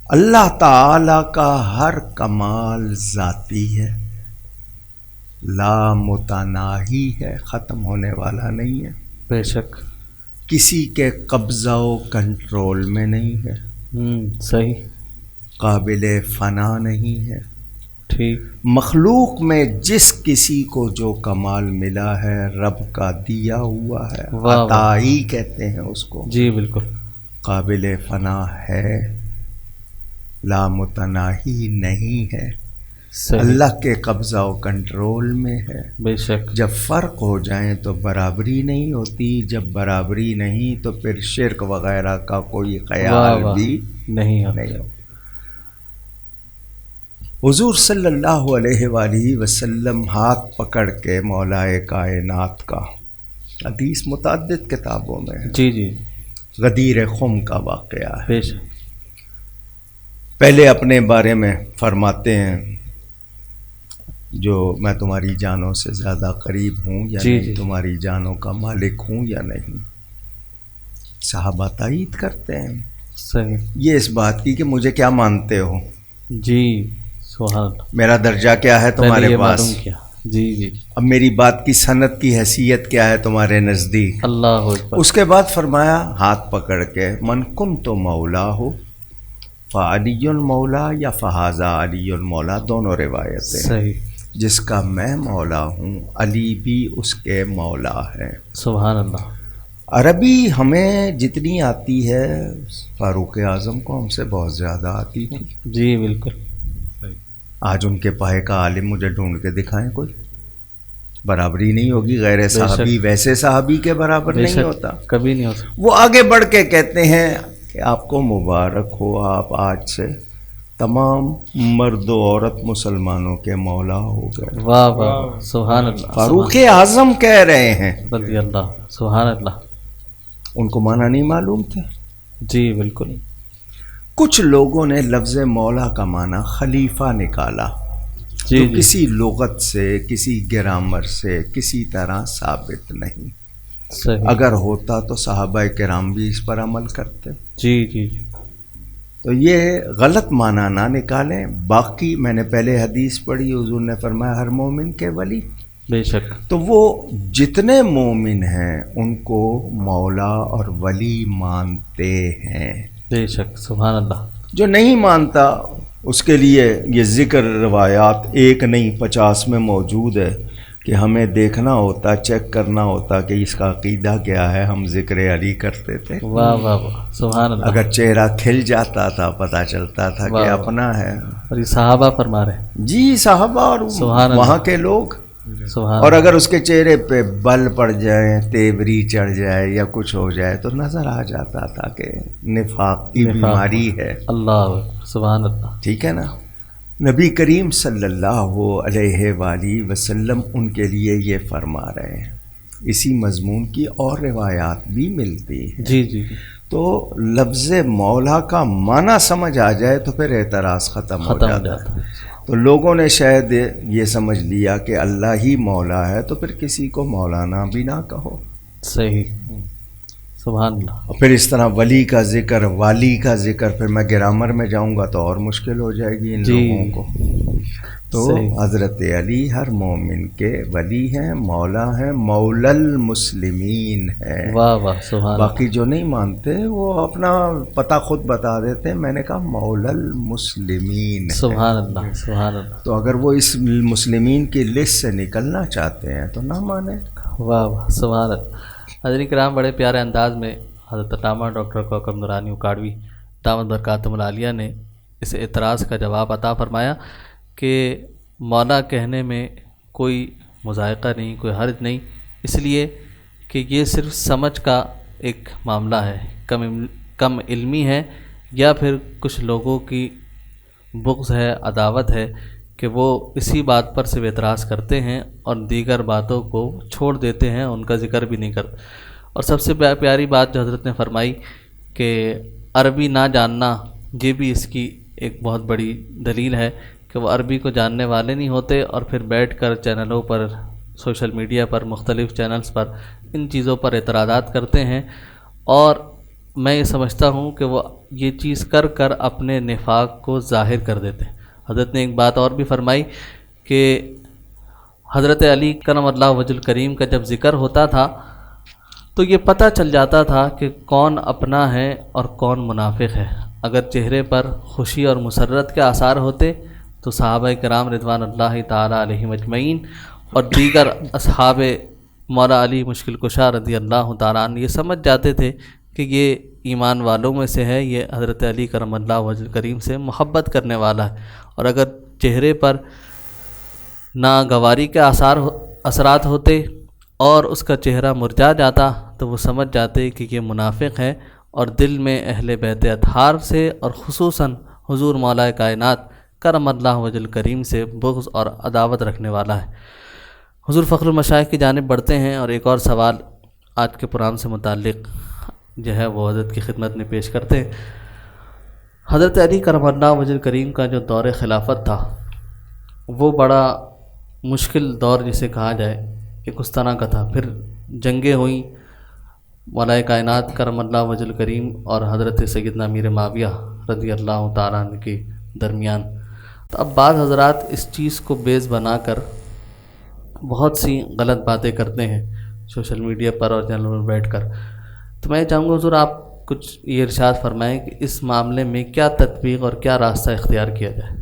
اللہ تعالی کا ہر کمال ذاتی ہے، لا متناہی ہے، ختم ہونے والا نہیں ہے، بے شک، کسی کے قبضہ و کنٹرول میں نہیں ہے، صحیح، قابل فنا نہیں ہے۔ ٹھیک، مخلوق میں جس کسی کو جو کمال ملا ہے رب کا دیا ہوا ہے، واہ واہ، عطا ہی کہتے ہیں اس کو، جی بالکل، قابل فنا ہے، لا متناہی نہیں ہے، صحیح، اللہ کے قبضہ و کنٹرول میں ہے۔ بے شک، جب فرق ہو جائیں تو برابری نہیں ہوتی، جب برابری نہیں تو پھر شرک وغیرہ کا کوئی واہ خیال واہ، بھی نہیں ہوتا، نہیں ہوتا۔ حضور صلی اللہ علیہ وآلہ وسلم ہاتھ پکڑ کے مولا کائنات کا، حدیث متعدد کتابوں میں ہے، جی جی، غدیر خم کا واقعہ ہے۔ بے شک، پہلے اپنے بارے میں فرماتے ہیں، جو میں تمہاری جانوں سے زیادہ قریب ہوں یا جی نہیں، جی، تمہاری جانوں کا مالک ہوں یا نہیں۔ صحابہ تائید کرتے ہیں صحیح، یہ اس بات کی کہ مجھے کیا مانتے ہو، جی، سبحان اللہ، میرا درجہ کیا ہے پہلے تمہارے یہ پاس، معلوم کیا، جی جی، اب میری بات کی سند کی حیثیت کیا ہے تمہارے نزدیک۔ اللہ اکبر، اس کے بعد فرمایا ہاتھ پکڑ کے، من کنت مولا ہو فعلی المولا یا فہذا علی المولا، دونوں روایتیں ہیں۔ صحیح، جس کا میں مولا ہوں علی بھی اس کے مولا ہے۔ سبحان اللہ، عربی ہمیں جتنی آتی ہے فاروق اعظم کو ہم سے بہت زیادہ آتی تھی۔ جی بالکل، آج ان کے پائے کا عالم مجھے ڈھونڈ کے دکھائیں کوئی، برابری نہیں ہوگی، غیر شک، صحابی ویسے صحابی کے برابر بے نہیں شک، ہوتا۔ کبھی نہیں ہو سکتا، وہ آگے بڑھ کے کہتے ہیں کہ آپ کو مبارک ہو، آپ آج سے تمام مرد و عورت مسلمانوں کے مولا ہو گئے۔ واہ واہ، سبحان اللہ، فاروق اعظم کہہ رہے ہیں، رضی اللہ، سبحان اللہ، ان کو معنی نہیں معلوم تھے۔ جی بالکل، کچھ لوگوں نے لفظ مولا کا معنی خلیفہ نکالا، جی جو جی، کسی لغت سے، کسی گرامر سے کسی طرح ثابت نہیں۔ صحیح، اگر ہوتا تو صحابہ کرام بھی اس پر عمل کرتے۔ جی جی جی، تو یہ غلط معنی نہ نکالیں۔ باقی میں نے پہلے حدیث پڑھی، حضور نے فرمایا ہر مومن کے ولی، بے شک، تو وہ جتنے مومن ہیں ان کو مولا اور ولی مانتے ہیں۔ بے شک، سبحان اللہ، جو نہیں مانتا اس کے لیے یہ ذکر روایات 1 نہیں 50 میں موجود ہے کہ ہمیں دیکھنا ہوتا، چیک کرنا ہوتا کہ اس کا عقیدہ کیا ہے، ہم ذکر علی کرتے تھے۔ واہ واہ واہ، سبحان اللہ، اگر چہرہ کھل جاتا تھا پتہ چلتا تھا کہ واہ۔ اپنا ہے۔ اور یہ صحابہ فرما رہے ہیں، جی صحابہ اور سبحان اللہ، وہاں کے لوگ، سبحان اور اللہ، اگر اس کے چہرے پہ بل پڑ جائے، تیوری چڑھ جائے یا کچھ ہو جائے تو نظر آ جاتا تھا کہ نفاق کی نفاق، بیماری ہے۔ اللہ اکبر، سبحان اللہ، ٹھیک ہے نا۔ نبی کریم صلی اللہ علیہ وآلہ وسلم ان کے لیے یہ فرما رہے ہیں۔ اسی مضمون کی اور روایات بھی ملتی ہیں۔ جی جی، تو لفظ مولا کا معنی سمجھ آ جائے تو پھر اعتراض ختم ہو جاتا ہے۔ تو لوگوں نے شاید یہ سمجھ لیا کہ اللہ ہی مولا ہے تو پھر کسی کو مولانا بھی نہ کہو۔ صحیح، سبحان اللہ، اور پھر اس طرح ولی کا ذکر، والی کا ذکر، پھر میں گرامر میں جاؤں گا تو اور مشکل ہو جائے گی ان جی، لوگوں کو۔ تو صحیح، حضرت علی ہر مومن کے ولی ہیں، مولا ہیں، مولا المسلمین ہیں۔ واہ واہ، سبحان اللہ، باقی جو نہیں مانتے وہ اپنا پتہ خود بتا دیتے ہیں، میں نے کہا مولا المسلمین ہیں۔ سبحان اللہ، سبحان اللہ، تو اگر وہ اس مسلمین کی لسٹ سے نکلنا چاہتے ہیں تو نہ مانیں۔ واہ واہ، سبحان اللہ۔ حضرت کرام، بڑے پیارے انداز میں حضرت علامہ ڈاکٹر کوکب نورانی اکاڑوی دامت برکاتہم العالیہ نے اس اعتراض کا جواب عطا فرمایا کہ مولا کہنے میں کوئی مذائقہ نہیں، کوئی حرج نہیں، اس لیے کہ یہ صرف سمجھ کا ایک معاملہ ہے، کم علمی ہے، یا پھر کچھ لوگوں کی بغض ہے، عداوت ہے کہ وہ اسی بات پر صرف اعتراض کرتے ہیں اور دیگر باتوں کو چھوڑ دیتے ہیں، ان کا ذکر بھی نہیں کرتے۔ اور سب سے پیاری بات جو حضرت نے فرمائی کہ عربی نہ جاننا، یہ بھی اس کی ایک بہت بڑی دلیل ہے کہ وہ عربی کو جاننے والے نہیں ہوتے اور پھر بیٹھ کر چینلوں پر، سوشل میڈیا پر، مختلف چینلز پر ان چیزوں پر اعتراضات کرتے ہیں اور میں یہ سمجھتا ہوں کہ وہ یہ چیز کر کر اپنے نفاق کو ظاہر کر دیتے ہیں۔ حضرت نے ایک بات اور بھی فرمائی کہ حضرت علی کرم اللہ وجہ الکریم کا جب ذکر ہوتا تھا تو یہ پتہ چل جاتا تھا کہ کون اپنا ہے اور کون منافق ہے۔ اگر چہرے پر خوشی اور مسرت کے آثار ہوتے تو صحابہ کرام رضوان اللہ تعالیٰ علیہم اجمعین اور دیگر اصحاب مولا علی مشکل کشا رضی اللہ تعالیٰ عنہ یہ سمجھ جاتے تھے کہ یہ ایمان والوں میں سے ہے، یہ حضرت علی کرم اللہ وجہ الکریم سے محبت کرنے والا ہے۔ اور اگر چہرے پر ناگواری کے اثرات ہوتے اور اس کا چہرہ مرجھا جاتا تو وہ سمجھ جاتے کہ یہ منافق ہے اور دل میں اہل بیت اطہار سے اور خصوصاً حضور مولا کائنات کرم اللہ وجہ الکریم سے بغض اور عداوت رکھنے والا ہے۔ حضور فخر المشائخ کی جانب بڑھتے ہیں اور ایک اور سوال آج کے پروگرام سے متعلق جو ہے وہ حضرت کی خدمت میں پیش کرتے ہیں۔ حضرت علی کرم اللہ وجہ الکریم کا جو دور خلافت تھا وہ بڑا مشکل دور جسے کہا جائے ایک اس طرح کا تھا، پھر جنگیں ہوئیں مولا کائنات کرم اللہ وجہ الکریم اور حضرت سیدنا امیر معاویہ رضی اللہ تعالیٰ عنہ کے درمیان۔ تو اب بعض حضرات اس چیز کو بیس بنا کر بہت سی غلط باتیں کرتے ہیں سوشل میڈیا پر اور چینل پر بیٹھ کر۔ تو میں چاہوں گا حضور آپ کچھ یہ ارشاد فرمائیں کہ اس معاملے میں کیا تطبیق اور کیا راستہ اختیار کیا جائے؟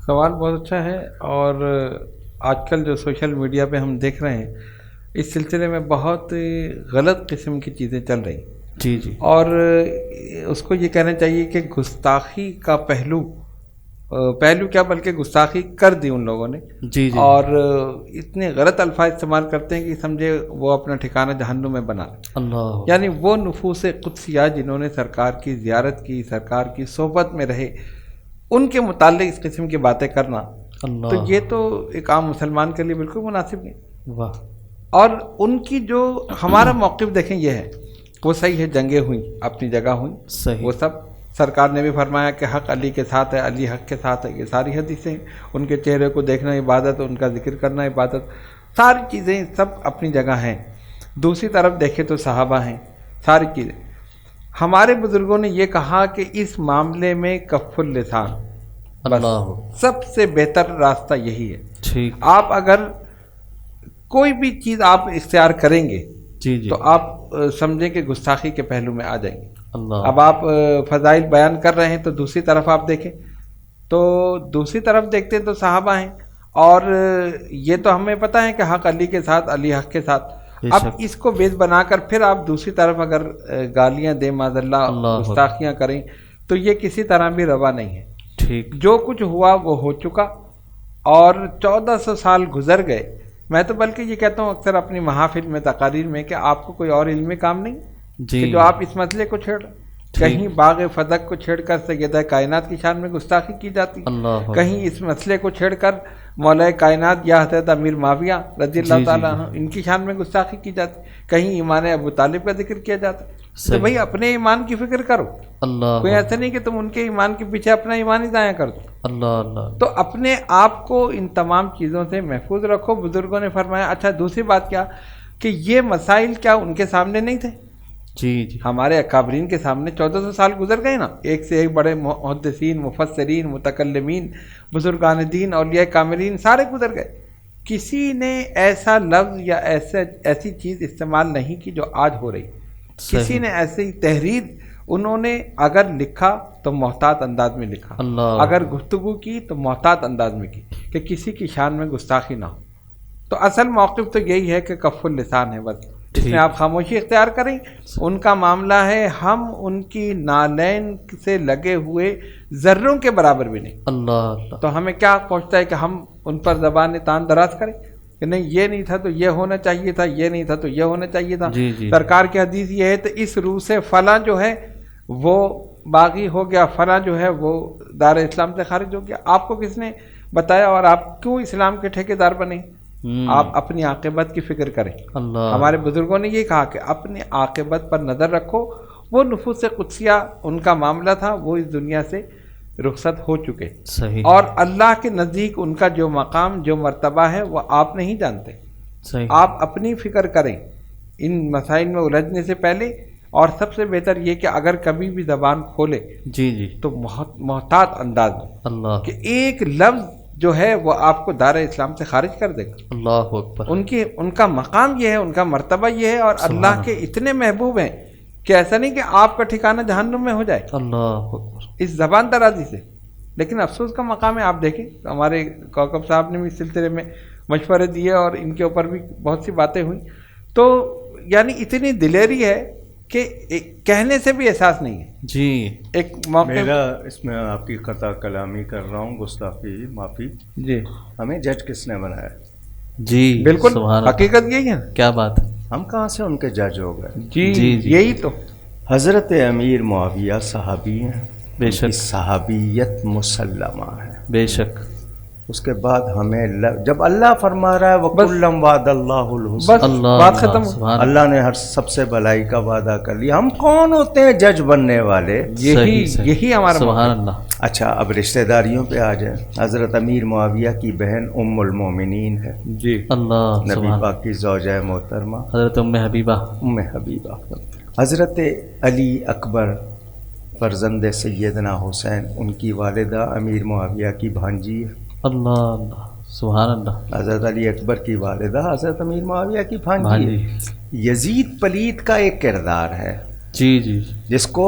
سوال بہت اچھا ہے، اور آج کل جو سوشل میڈیا پہ ہم دیکھ رہے ہیں اس سلسلے میں بہت غلط قسم کی چیزیں چل رہی ہیں۔ جی جی، اور اس کو یہ کہنا چاہیے کہ گستاخی کا پہلو کیا بلکہ گستاخی کر دی ان لوگوں نے، جی جی، اور اتنے غلط الفاظ استعمال کرتے ہیں کہ سمجھے وہ اپنا ٹھکانہ جہنم میں بنا، اللہ، یعنی وہ نفوس قدسیہ جنہوں نے سرکار کی زیارت کی، سرکار کی صحبت میں رہے، ان کے متعلق اس قسم کی باتیں کرنا اللہ، تو یہ تو ایک عام مسلمان کے لیے بالکل مناسب نہیں۔ واہ، اور ان کی جو ہمارا موقف دیکھیں یہ ہے، وہ صحیح ہے، جنگیں ہوئیں اپنی جگہ ہوئیں، صحیح، وہ سب سرکار نے بھی فرمایا کہ حق علی کے ساتھ ہے، علی حق کے ساتھ ہے، یہ ساری حدیثیں، ان کے چہرے کو دیکھنا عبادت، ان کا ذکر کرنا عبادت، ساری چیزیں سب اپنی جگہ ہیں۔ دوسری طرف دیکھیں تو صحابہ ہیں، ساری چیزیں۔ ہمارے بزرگوں نے یہ کہا کہ اس معاملے میں کف اللسان، اللہ، سب سے بہتر راستہ یہی ہے۔ ٹھیک، آپ اگر کوئی بھی چیز آپ اختیار کریں گے جی جی، تو آپ سمجھیں کہ گستاخی کے پہلو میں آ جائیں گے۔ اللہ، اب آپ فضائل بیان کر رہے ہیں تو دوسری طرف آپ دیکھیں تو دوسری طرف دیکھتے ہیں تو صحابہ ہیں، اور یہ تو ہمیں پتہ ہے کہ حق علی کے ساتھ، علی حق کے ساتھ۔ اب اس کو بیس بنا کر پھر آپ دوسری طرف اگر گالیاں دیں، معاذ اللہ گستاخیاں کریں تو یہ کسی طرح بھی روا نہیں ہے۔ ٹھیک، جو کچھ ہوا وہ ہو چکا، اور 1400 سال گزر گئے۔ میں تو بلکہ یہ کہتا ہوں اکثر اپنی محافل میں، تقاریر میں، کہ آپ کو کوئی اور علمی کام نہیں جی، کہ جو آپ اس مسئلے کو چھیڑ، کہیں باغ فدق کو چھیڑ کر سیدہ کائنات کی شان میں گستاخی کی جاتی، اللہ، کہیں اس مسئلے کو چھیڑ کر مولا کائنات یا حضرت امیر معاویہ رضی اللہ تعالیٰ عنہ ان کی شان میں گستاخی کی جاتی، کہیں ایمان ابو طالب کا ذکر کیا جاتا۔ تو بھائی اپنے ایمان کی فکر کرو، اللہ، کوئی ایسا نہیں کہ تم ان کے ایمان کے پیچھے اپنا ایمان ہی ضائع کر دو۔ اللہ، اللہ، تو اپنے آپ کو ان تمام چیزوں سے محفوظ رکھو۔ بزرگوں نے فرمایا۔ اچھا، دوسری بات کیا کہ یہ مسائل کیا ان کے سامنے نہیں تھے؟ جی جی، ہمارے اکابرین کے سامنے 1400 سال گزر گئے نا، ایک سے ایک بڑے محدثین، مفسرین، متکلمین، بزرگان دین، اولیاء کاملین سارے گزر گئے، کسی نے ایسا لفظ یا ایسی چیز استعمال نہیں کی جو آج ہو رہی۔ کسی نے ایسی تحریر انہوں نے اگر لکھا تو محتاط انداز میں لکھا، اللہ، اگر گفتگو کی تو محتاط انداز میں کی کہ کسی کی شان میں گستاخی نہ ہو۔ تو اصل موقف تو یہی ہے کہ کف اللسان ہے، بس اس میں آپ خاموشی اختیار کریں۔ ان کا معاملہ ہے، ہم ان کی نالین سے لگے ہوئے ذروں کے برابر بھی نہیں۔ اللہ، اللہ، تو ہمیں کیا پہنچتا ہے کہ ہم ان پر زبان تان دراز کریں کہ نہیں یہ نہیں تھا تو یہ ہونا چاہیے تھا، یہ نہیں تھا تو یہ ہونا چاہیے تھا۔ جی جی، سرکار کی حدیث یہ ہے تو اس روح سے فلاں جو ہے وہ باغی ہو گیا، فلاں جو ہے وہ دار اسلام سے خارج ہو گیا۔ آپ کو کس نے بتایا اور آپ کیوں اسلام کے ٹھیکیدار بنے؟ آپ اپنی عاقبت کی فکر کریں۔ اللہ، ہمارے بزرگوں نے یہ کہا کہ اپنے عاقبت پر نظر رکھو۔ وہ نفوس قدسیہ ان کا معاملہ تھا، وہ اس دنیا سے رخصت ہو چکے، صحیح، اور اللہ کے نزدیک ان کا جو مقام، جو مرتبہ ہے وہ آپ نہیں جانتے۔ صحیح، آپ اپنی فکر کریں، ان مسائل میں الجھنے سے پہلے اور سب سے بہتر یہ کہ اگر کبھی بھی زبان کھولے جی جی تو بہت محتاط انداز میں اللہ کہ ایک لفظ جو ہے وہ آپ کو دائرہ اسلام سے خارج کر دے گا. اللہ اکبر. ان کا مقام یہ ہے, ان کا مرتبہ یہ ہے, اور اللہ کے اتنے محبوب ہیں کہ ایسا نہیں کہ آپ کا ٹھکانہ جہنم میں ہو جائے اللہ اکبر. اس زبان درازی سے. لیکن افسوس کا مقام ہے, آپ دیکھیں ہمارے کوکب صاحب نے بھی اس سلسلے میں مشورے دیے اور ان کے اوپر بھی بہت سی باتیں ہوئیں. تو یعنی اتنی دلیری ہے کہ کہنے سے بھی احساس نہیں ہے. جی ایک موقع میرا اس میں آپ کی قطع کلامی کر رہا ہوں, گستاخی معافی. جی ہمیں جج کس نے بنایا؟ جی بالکل سبحان اللہ. حقیقت یہی ہے. کیا بات ہے. ہم کہاں سے ان کے جج ہو گئے؟ جی جی جی. یہی تو. حضرت امیر معاویہ صحابی ہیں, بے ان شک. کی صحابیت مسلمہ ہے. بے شک. اس کے بعد ہمیں جب اللہ فرما رہا ہے وَكُلًّا وَعَدَ اللَّهُ الْحُسْنَى, بس اللہ بات اللہ، ختم. سبحان اللہ نے ہر سب سے بھلائی کا وعدہ کر لیا. ہم کون ہوتے ہیں جج بننے والے؟ یہی ہمارا سبحان موقف. اللہ. اچھا اب رشتہ داریوں پہ آ جائیں. حضرت امیر معاویہ کی بہن ام المومنین ہے, جی اللہ نبی سبحان. پاک کی زوجہ محترمہ حضرت ام حبیبہ. ام حبیبہ. حضرت علی اکبر فرزند سیدنا حسین, ان کی والدہ امیر معاویہ کی بھانجی ہے. اللہ اللہ سبحان اللہ. حضرت علی اکبر کی والدہ حضرت امیر معاویہ کی بھانجی بھانجی. ہے. یزید پلید کا ایک کردار ہے جی جی جس کو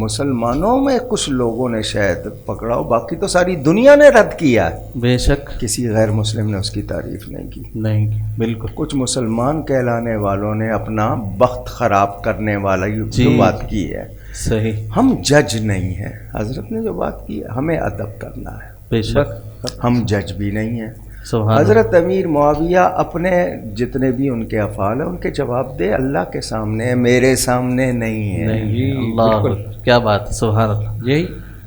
مسلمانوں میں کچھ لوگوں نے شاید پکڑا ہو, باقی تو ساری دنیا نے رد کیا ہے. بے شک. کسی غیر مسلم نے اس کی تعریف نہیں کی. نہیں بالکل. کچھ مسلمان کہلانے والوں نے اپنا بخت خراب کرنے والا جو جی. بات کی ہے. صحیح. ہم جج نہیں ہیں. حضرت نے جو بات کی ہے ہمیں ادب کرنا ہے, بے شک. ہم جج بھی نہیں ہیں. سبحان اللہ. حضرت امیر معاویہ اپنے جتنے بھی ان کے افعال ہیں ان کے جواب دے اللہ کے سامنے, میرے سامنے نہیں ہے. نہیں. اللہ بالکل. اکبر. کیا بات ہے. سبحان اللہ. یہی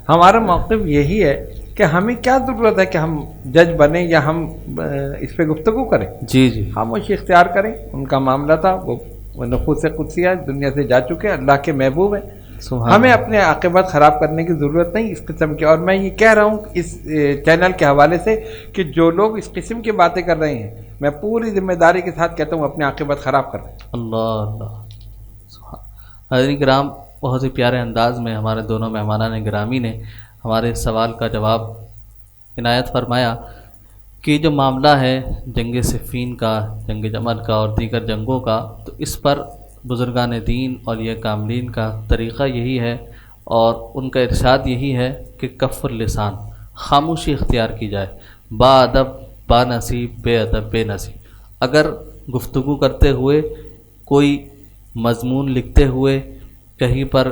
ہمارا موقف یہی ہے کہ ہمیں کیا ضرورت ہے کہ ہم جج بنیں یا ہم اس پہ گفتگو کریں. جی جی. خاموشی اختیار کریں. ان کا معاملہ تھا, وہ نفوس قدسیہ دنیا سے جا چکے, اللہ کے محبوب ہیں. سبحان ہمیں اللہ. اپنے عاقبت خراب کرنے کی ضرورت نہیں اس قسم کی. اور میں یہ کہہ رہا ہوں اس چینل کے حوالے سے کہ جو لوگ اس قسم کی باتیں کر رہے ہیں, میں پوری ذمہ داری کے ساتھ کہتا ہوں اپنے عاقبت خراب کر رہے ہیں. اللہ اللہ. حضرت کرام, بہت ہی پیارے انداز میں ہمارے دونوں مہمانان گرامی نے ہمارے سوال کا جواب عنایت فرمایا کہ جو معاملہ ہے جنگ صفین کا, جنگ جمل کا اور دیگر جنگوں کا, تو اس پر بزرگان دین اور یہ کاملین کا طریقہ یہی ہے اور ان کا ارشاد یہی ہے کہ کف اللسان, خاموشی اختیار کی جائے. با ادب با نصیب, بے ادب بے نصیب. اگر گفتگو کرتے ہوئے, کوئی مضمون لکھتے ہوئے, کہیں پر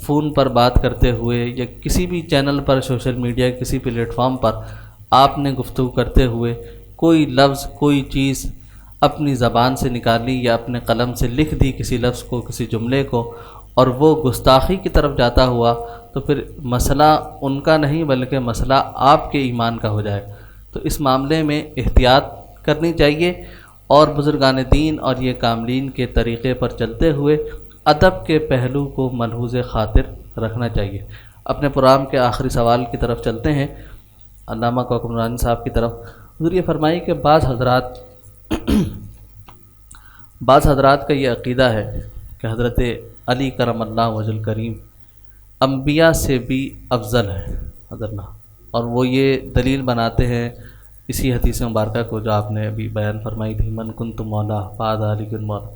فون پر بات کرتے ہوئے یا کسی بھی چینل پر, سوشل میڈیا کسی پلیٹ فارم پر آپ نے گفتگو کرتے ہوئے کوئی لفظ کوئی چیز اپنی زبان سے نکالی یا اپنے قلم سے لکھ دی کسی لفظ کو, کسی جملے کو, اور وہ گستاخی کی طرف جاتا ہوا, تو پھر مسئلہ ان کا نہیں بلکہ مسئلہ آپ کے ایمان کا ہو جائے. تو اس معاملے میں احتیاط کرنی چاہیے اور بزرگان دین اور یہ کاملین کے طریقے پر چلتے ہوئے ادب کے پہلو کو ملحوظ خاطر رکھنا چاہیے. اپنے پروگرام کے آخری سوال کی طرف چلتے ہیں, علامہ کوکب نورانی صاحب کی طرف. حضور یہ فرمائیے کہ بعض حضرات کا یہ عقیدہ ہے کہ حضرت علی کرم اللہ وجہ الکریم انبیاء سے بھی افضل ہے حضرنا, اور وہ یہ دلیل بناتے ہیں اسی حدیث مبارکہ کو جو آپ نے ابھی بیان فرمائی تھی, من کنت مولا فہذا علی مولا.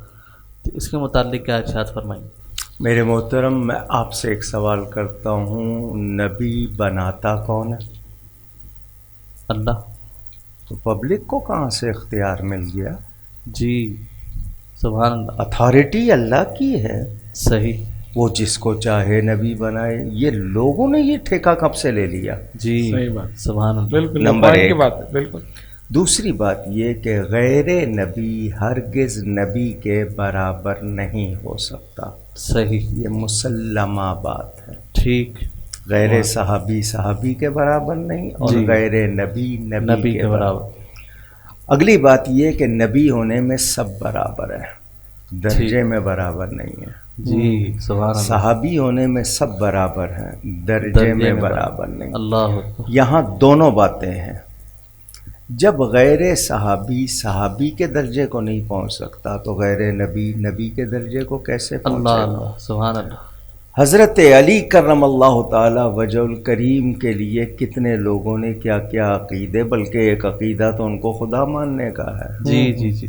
تو اس کے متعلق کیا ارشاد فرمائیں؟ میرے محترم, میں آپ سے ایک سوال کرتا ہوں, نبی بناتا کون ہے؟ اللہ. تو پبلک کو کہاں سے اختیار مل گیا؟ جی سبحان اللہ. اتھارٹی اللہ کی ہے, صحیح. وہ جس کو چاہے نبی بنائے. یہ لوگوں نے یہ ٹھیکہ کب سے لے لیا؟ جی صحیح بات. سبحان اللہ. بالکل نمبر ایک. کی بات ہے. بالکل. دوسری بات یہ کہ غیر نبی ہرگز نبی کے برابر نہیں ہو سکتا. صحیح. یہ مسلمہ بات ہے. ٹھیک. غیر صحابی صحابی کے برابر نہیں, اور جی. غیر نبی نبی کے برابر. اگلی بات یہ کہ نبی ہونے میں سب برابر ہے, درجے میں برابر نہیں ہے. جی سبحان اللہ. صحابی ہونے میں سب برابر ہیں, درجے میں برابر نہیں. اللہ اکبر. یہاں دونوں باتیں ہیں. جب غیر صحابی صحابی کے درجے کو نہیں پہنچ سکتا تو غیر نبی نبی کے درجے کو کیسے اللہ پہنچے گا؟ اللہ سبحان اللہ. حضرت علی کرم اللہ تعالی وجہ الکریم کے لیے کتنے لوگوں نے کیا کیا عقیدے، بلکہ ایک عقیدہ تو ان کو خدا ماننے کا ہے، جی جی جی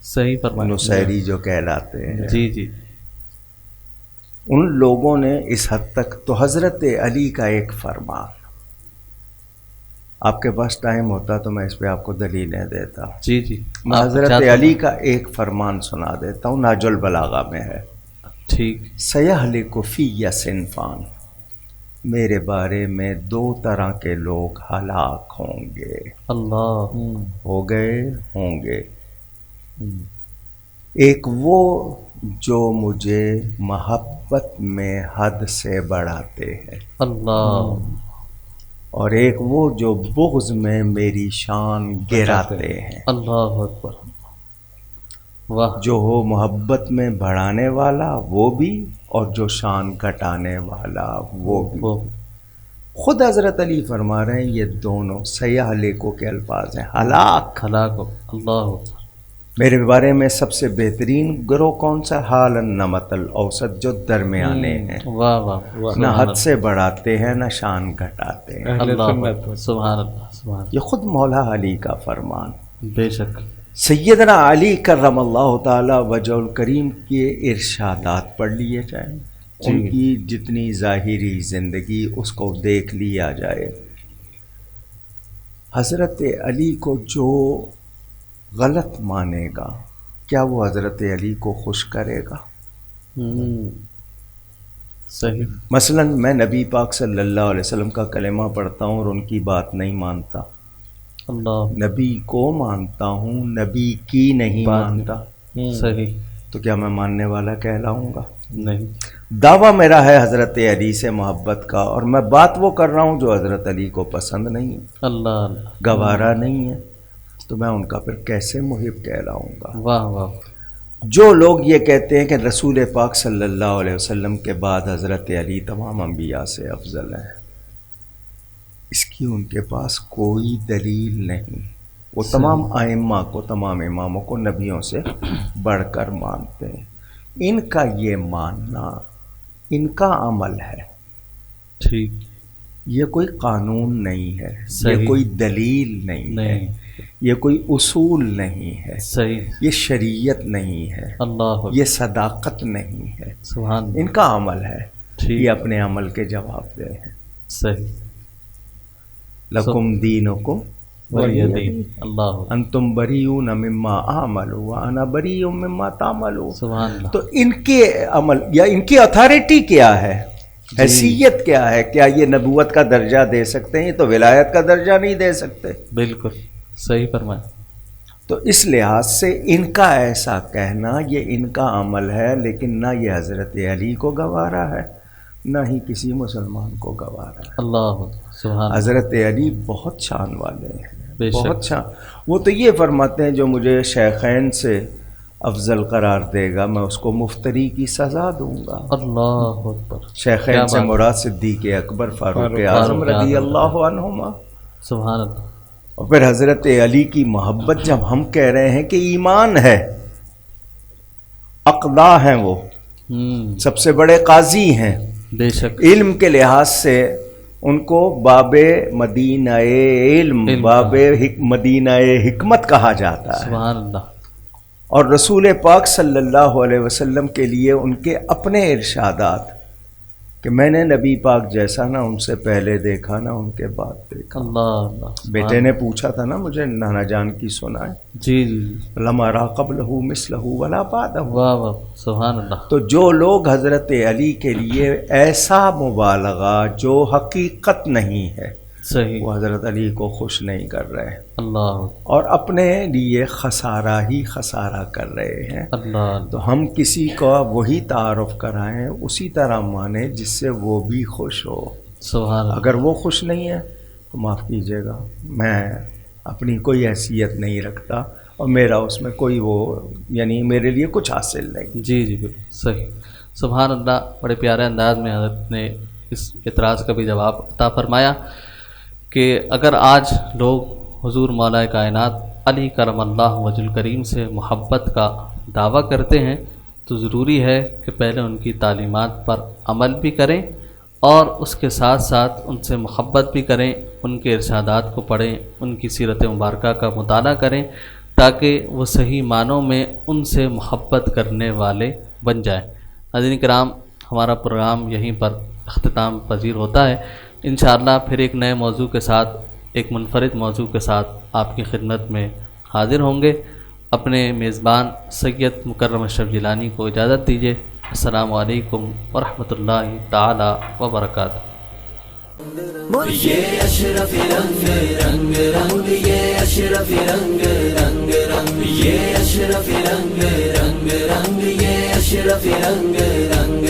صحیح فرمایا. نصیری جو کہلاتے ہیں، جی جی ان لوگوں نے اس حد تک. تو حضرت علی کا ایک فرمان، آپ کے پاس ٹائم ہوتا تو میں اس پہ آپ کو دلیلیں دیتا. جی جی میں آپ حضرت چاہتے علی ہیں؟ کا ایک فرمان سنا دیتا ہوں، ناج البلاغہ میں ہے. ٹھیک. سیہلک فی صنفان، میرے بارے میں دو طرح کے لوگ ہلاک ہوں گے. اللہ. ہو گئے، ہوں گے. ایک وہ جو مجھے محبت میں حد سے بڑھاتے ہیں، اللہ. اور ایک وہ جو بغض میں میری شان گراتے ہیں. اللہ اکبر. واہ. جو ہو محبت میں بڑھانے والا وہ بھی، اور جو شان گھٹانے والا وہ بھی. وہ خود حضرت علی فرما رہے ہیں یہ دونوں سیہلکو کے الفاظ ہیں، ہلاک. ہلاک ہو. اللہ اکبر. میرے بارے میں سب سے بہترین گروہ کون سا؟ حال النمط الاوسط، جو درمیانے ہیں، واہ واہ. نہ حد سے بڑھاتے ہیں نہ شان گھٹاتے ہیں. اللہ سبحان اللہ سبحان. یہ خود مولا علی کا فرمان. بے شک. سیدنا علی کرم اللہ تعالی وجہ الکریم کے ارشادات پڑھ لیے جائیں، ان کی جتنی ظاہری زندگی اس کو دیکھ لیا جائے. حضرت علی کو جو غلط مانے گا، کیا وہ حضرت علی کو خوش کرے گا؟ صحیح. مثلا میں نبی پاک صلی اللہ علیہ وسلم کا کلمہ پڑھتا ہوں اور ان کی بات نہیں مانتا. اللہ. نبی کو مانتا ہوں، نبی کی نہیں مانتا، صحیح. تو کیا میں ماننے والا کہلاؤں گا؟ نہیں. دعویٰ میرا ہے حضرت علی سے محبت کا، اور میں بات وہ کر رہا ہوں جو حضرت علی کو پسند نہیں ہے، اللہ اللہ. گوارا نہیں ہے، تو میں ان کا پھر کیسے محب کہلاؤں گا؟ واہ واہ. جو لوگ یہ کہتے ہیں کہ رسول پاک صلی اللہ علیہ وسلم کے بعد حضرت علی تمام انبیاء سے افضل ہیں، اس کی ان کے پاس کوئی دلیل نہیں. وہ تمام ائمہ کو، تمام اماموں کو نبیوں سے بڑھ کر مانتے ہیں. ان کا یہ ماننا ان کا عمل ہے، ٹھیک. یہ کوئی قانون نہیں ہے، صحیح. یہ کوئی دلیل نہیں ہے، یہ کوئی اصول نہیں ہے، صحیح. یہ شریعت نہیں ہے، اللہ یہ صداقت نہیں ہے. سبحان اللہ. ان کا عمل ہے، ٹھیک. یہ اپنے عمل کے جواب دہ ہیں. صحیح. لکم دینکم ولی دین. اللہ انتم بریون مما اعمل وانا بری مما تعملون. سبحان اللہ. تو ان کے عمل یا ان کی اتھارٹی کیا ہے، حیثیت کیا ہے؟ کیا یہ نبوت کا درجہ دے سکتے ہیں؟ تو ولایت کا درجہ نہیں دے سکتے. بالکل صحیح فرمایا. تو اس لحاظ سے ان کا ایسا کہنا یہ ان کا عمل ہے، لیکن نہ یہ حضرت علی کو گوارا ہے نہ ہی کسی مسلمان کو گوارا ہے. اللہ سبحان اللہ. حضرت علی بہت شان والے ہیں، بے شک. بہت شان. وہ تو یہ فرماتے ہیں جو مجھے شیخین سے افضل قرار دے گا میں اس کو مفتری کی سزا دوں گا. اللہ اکبر. شیخین سے مراد صدیق اکبر، فاروق اعظم رضی اللہ عنہما. سبحان اللہ. اور پھر حضرت علی کی محبت جب ہم کہہ رہے ہیں کہ ایمان ہے، اقلا ہیں، وہ سب سے بڑے قاضی ہیں، بے شک. علم کے لحاظ سے ان کو باب مدینہ علم، باب مدینہ حکمت کہا جاتا ہے. سبحان اللہ. اور رسول پاک صلی اللہ علیہ وسلم کے لیے ان کے اپنے ارشادات کہ میں نے نبی پاک جیسا نہ ان سے پہلے دیکھا نہ ان کے بعد دیکھا. اللہ اللہ. بیٹے نے پوچھا تھا نا مجھے، نانا جان کی سنائے، جی جی جی. لما را قبلہ مثلہ ولا بعدہ. واہ واہ. سبحان اللہ. تو جو لوگ حضرت علی کے لیے ایسا مبالغہ جو حقیقت نہیں ہے، صحیح. وہ حضرت علی کو خوش نہیں کر رہے اللہ اور اپنے لیے خسارہ ہی خسارہ کر رہے ہیں. اللہ. تو ہم کسی کا وہی تعارف کرائیں، اسی طرح مانیں جس سے وہ بھی خوش ہو. سبحان اللہ. اگر وہ خوش نہیں ہے تو معاف کیجیے گا، میں اپنی کوئی حیثیت نہیں رکھتا اور میرا اس میں کوئی وہ یعنی میرے لیے کچھ حاصل نہیں. جی جی بالکل صحیح. سبحان اللہ. بڑے پیارے انداز میں حضرت نے اس اعتراض کا بھی جواب عطا فرمایا کہ اگر آج لوگ حضور مولا کائنات علی کرم اللہ وجہ الکریم سے محبت کا دعویٰ کرتے ہیں تو ضروری ہے کہ پہلے ان کی تعلیمات پر عمل بھی کریں اور اس کے ساتھ ساتھ ان سے محبت بھی کریں، ان کے ارشادات کو پڑھیں، ان کی سیرت مبارکہ کا مطالعہ کریں تاکہ وہ صحیح معنوں میں ان سے محبت کرنے والے بن جائیں۔ ناظرین کرام، ہمارا پروگرام یہیں پر اختتام پذیر ہوتا ہے۔ انشاءاللہ پھر ایک نئے موضوع کے ساتھ، ایک منفرد موضوع کے ساتھ آپ کی خدمت میں حاضر ہوں گے۔ اپنے میزبان سید مکرم اشرف جیلانی کو اجازت دیجیے۔ السلام علیکم ورحمۃ اللہ تعالی وبرکاتہ۔ یہ اشرف رنگ رنگ رنگ، یہ اشرف رنگ رنگ رنگ، یہ اشرف رنگ رنگ رنگ، یہ اشرف رنگ رنگ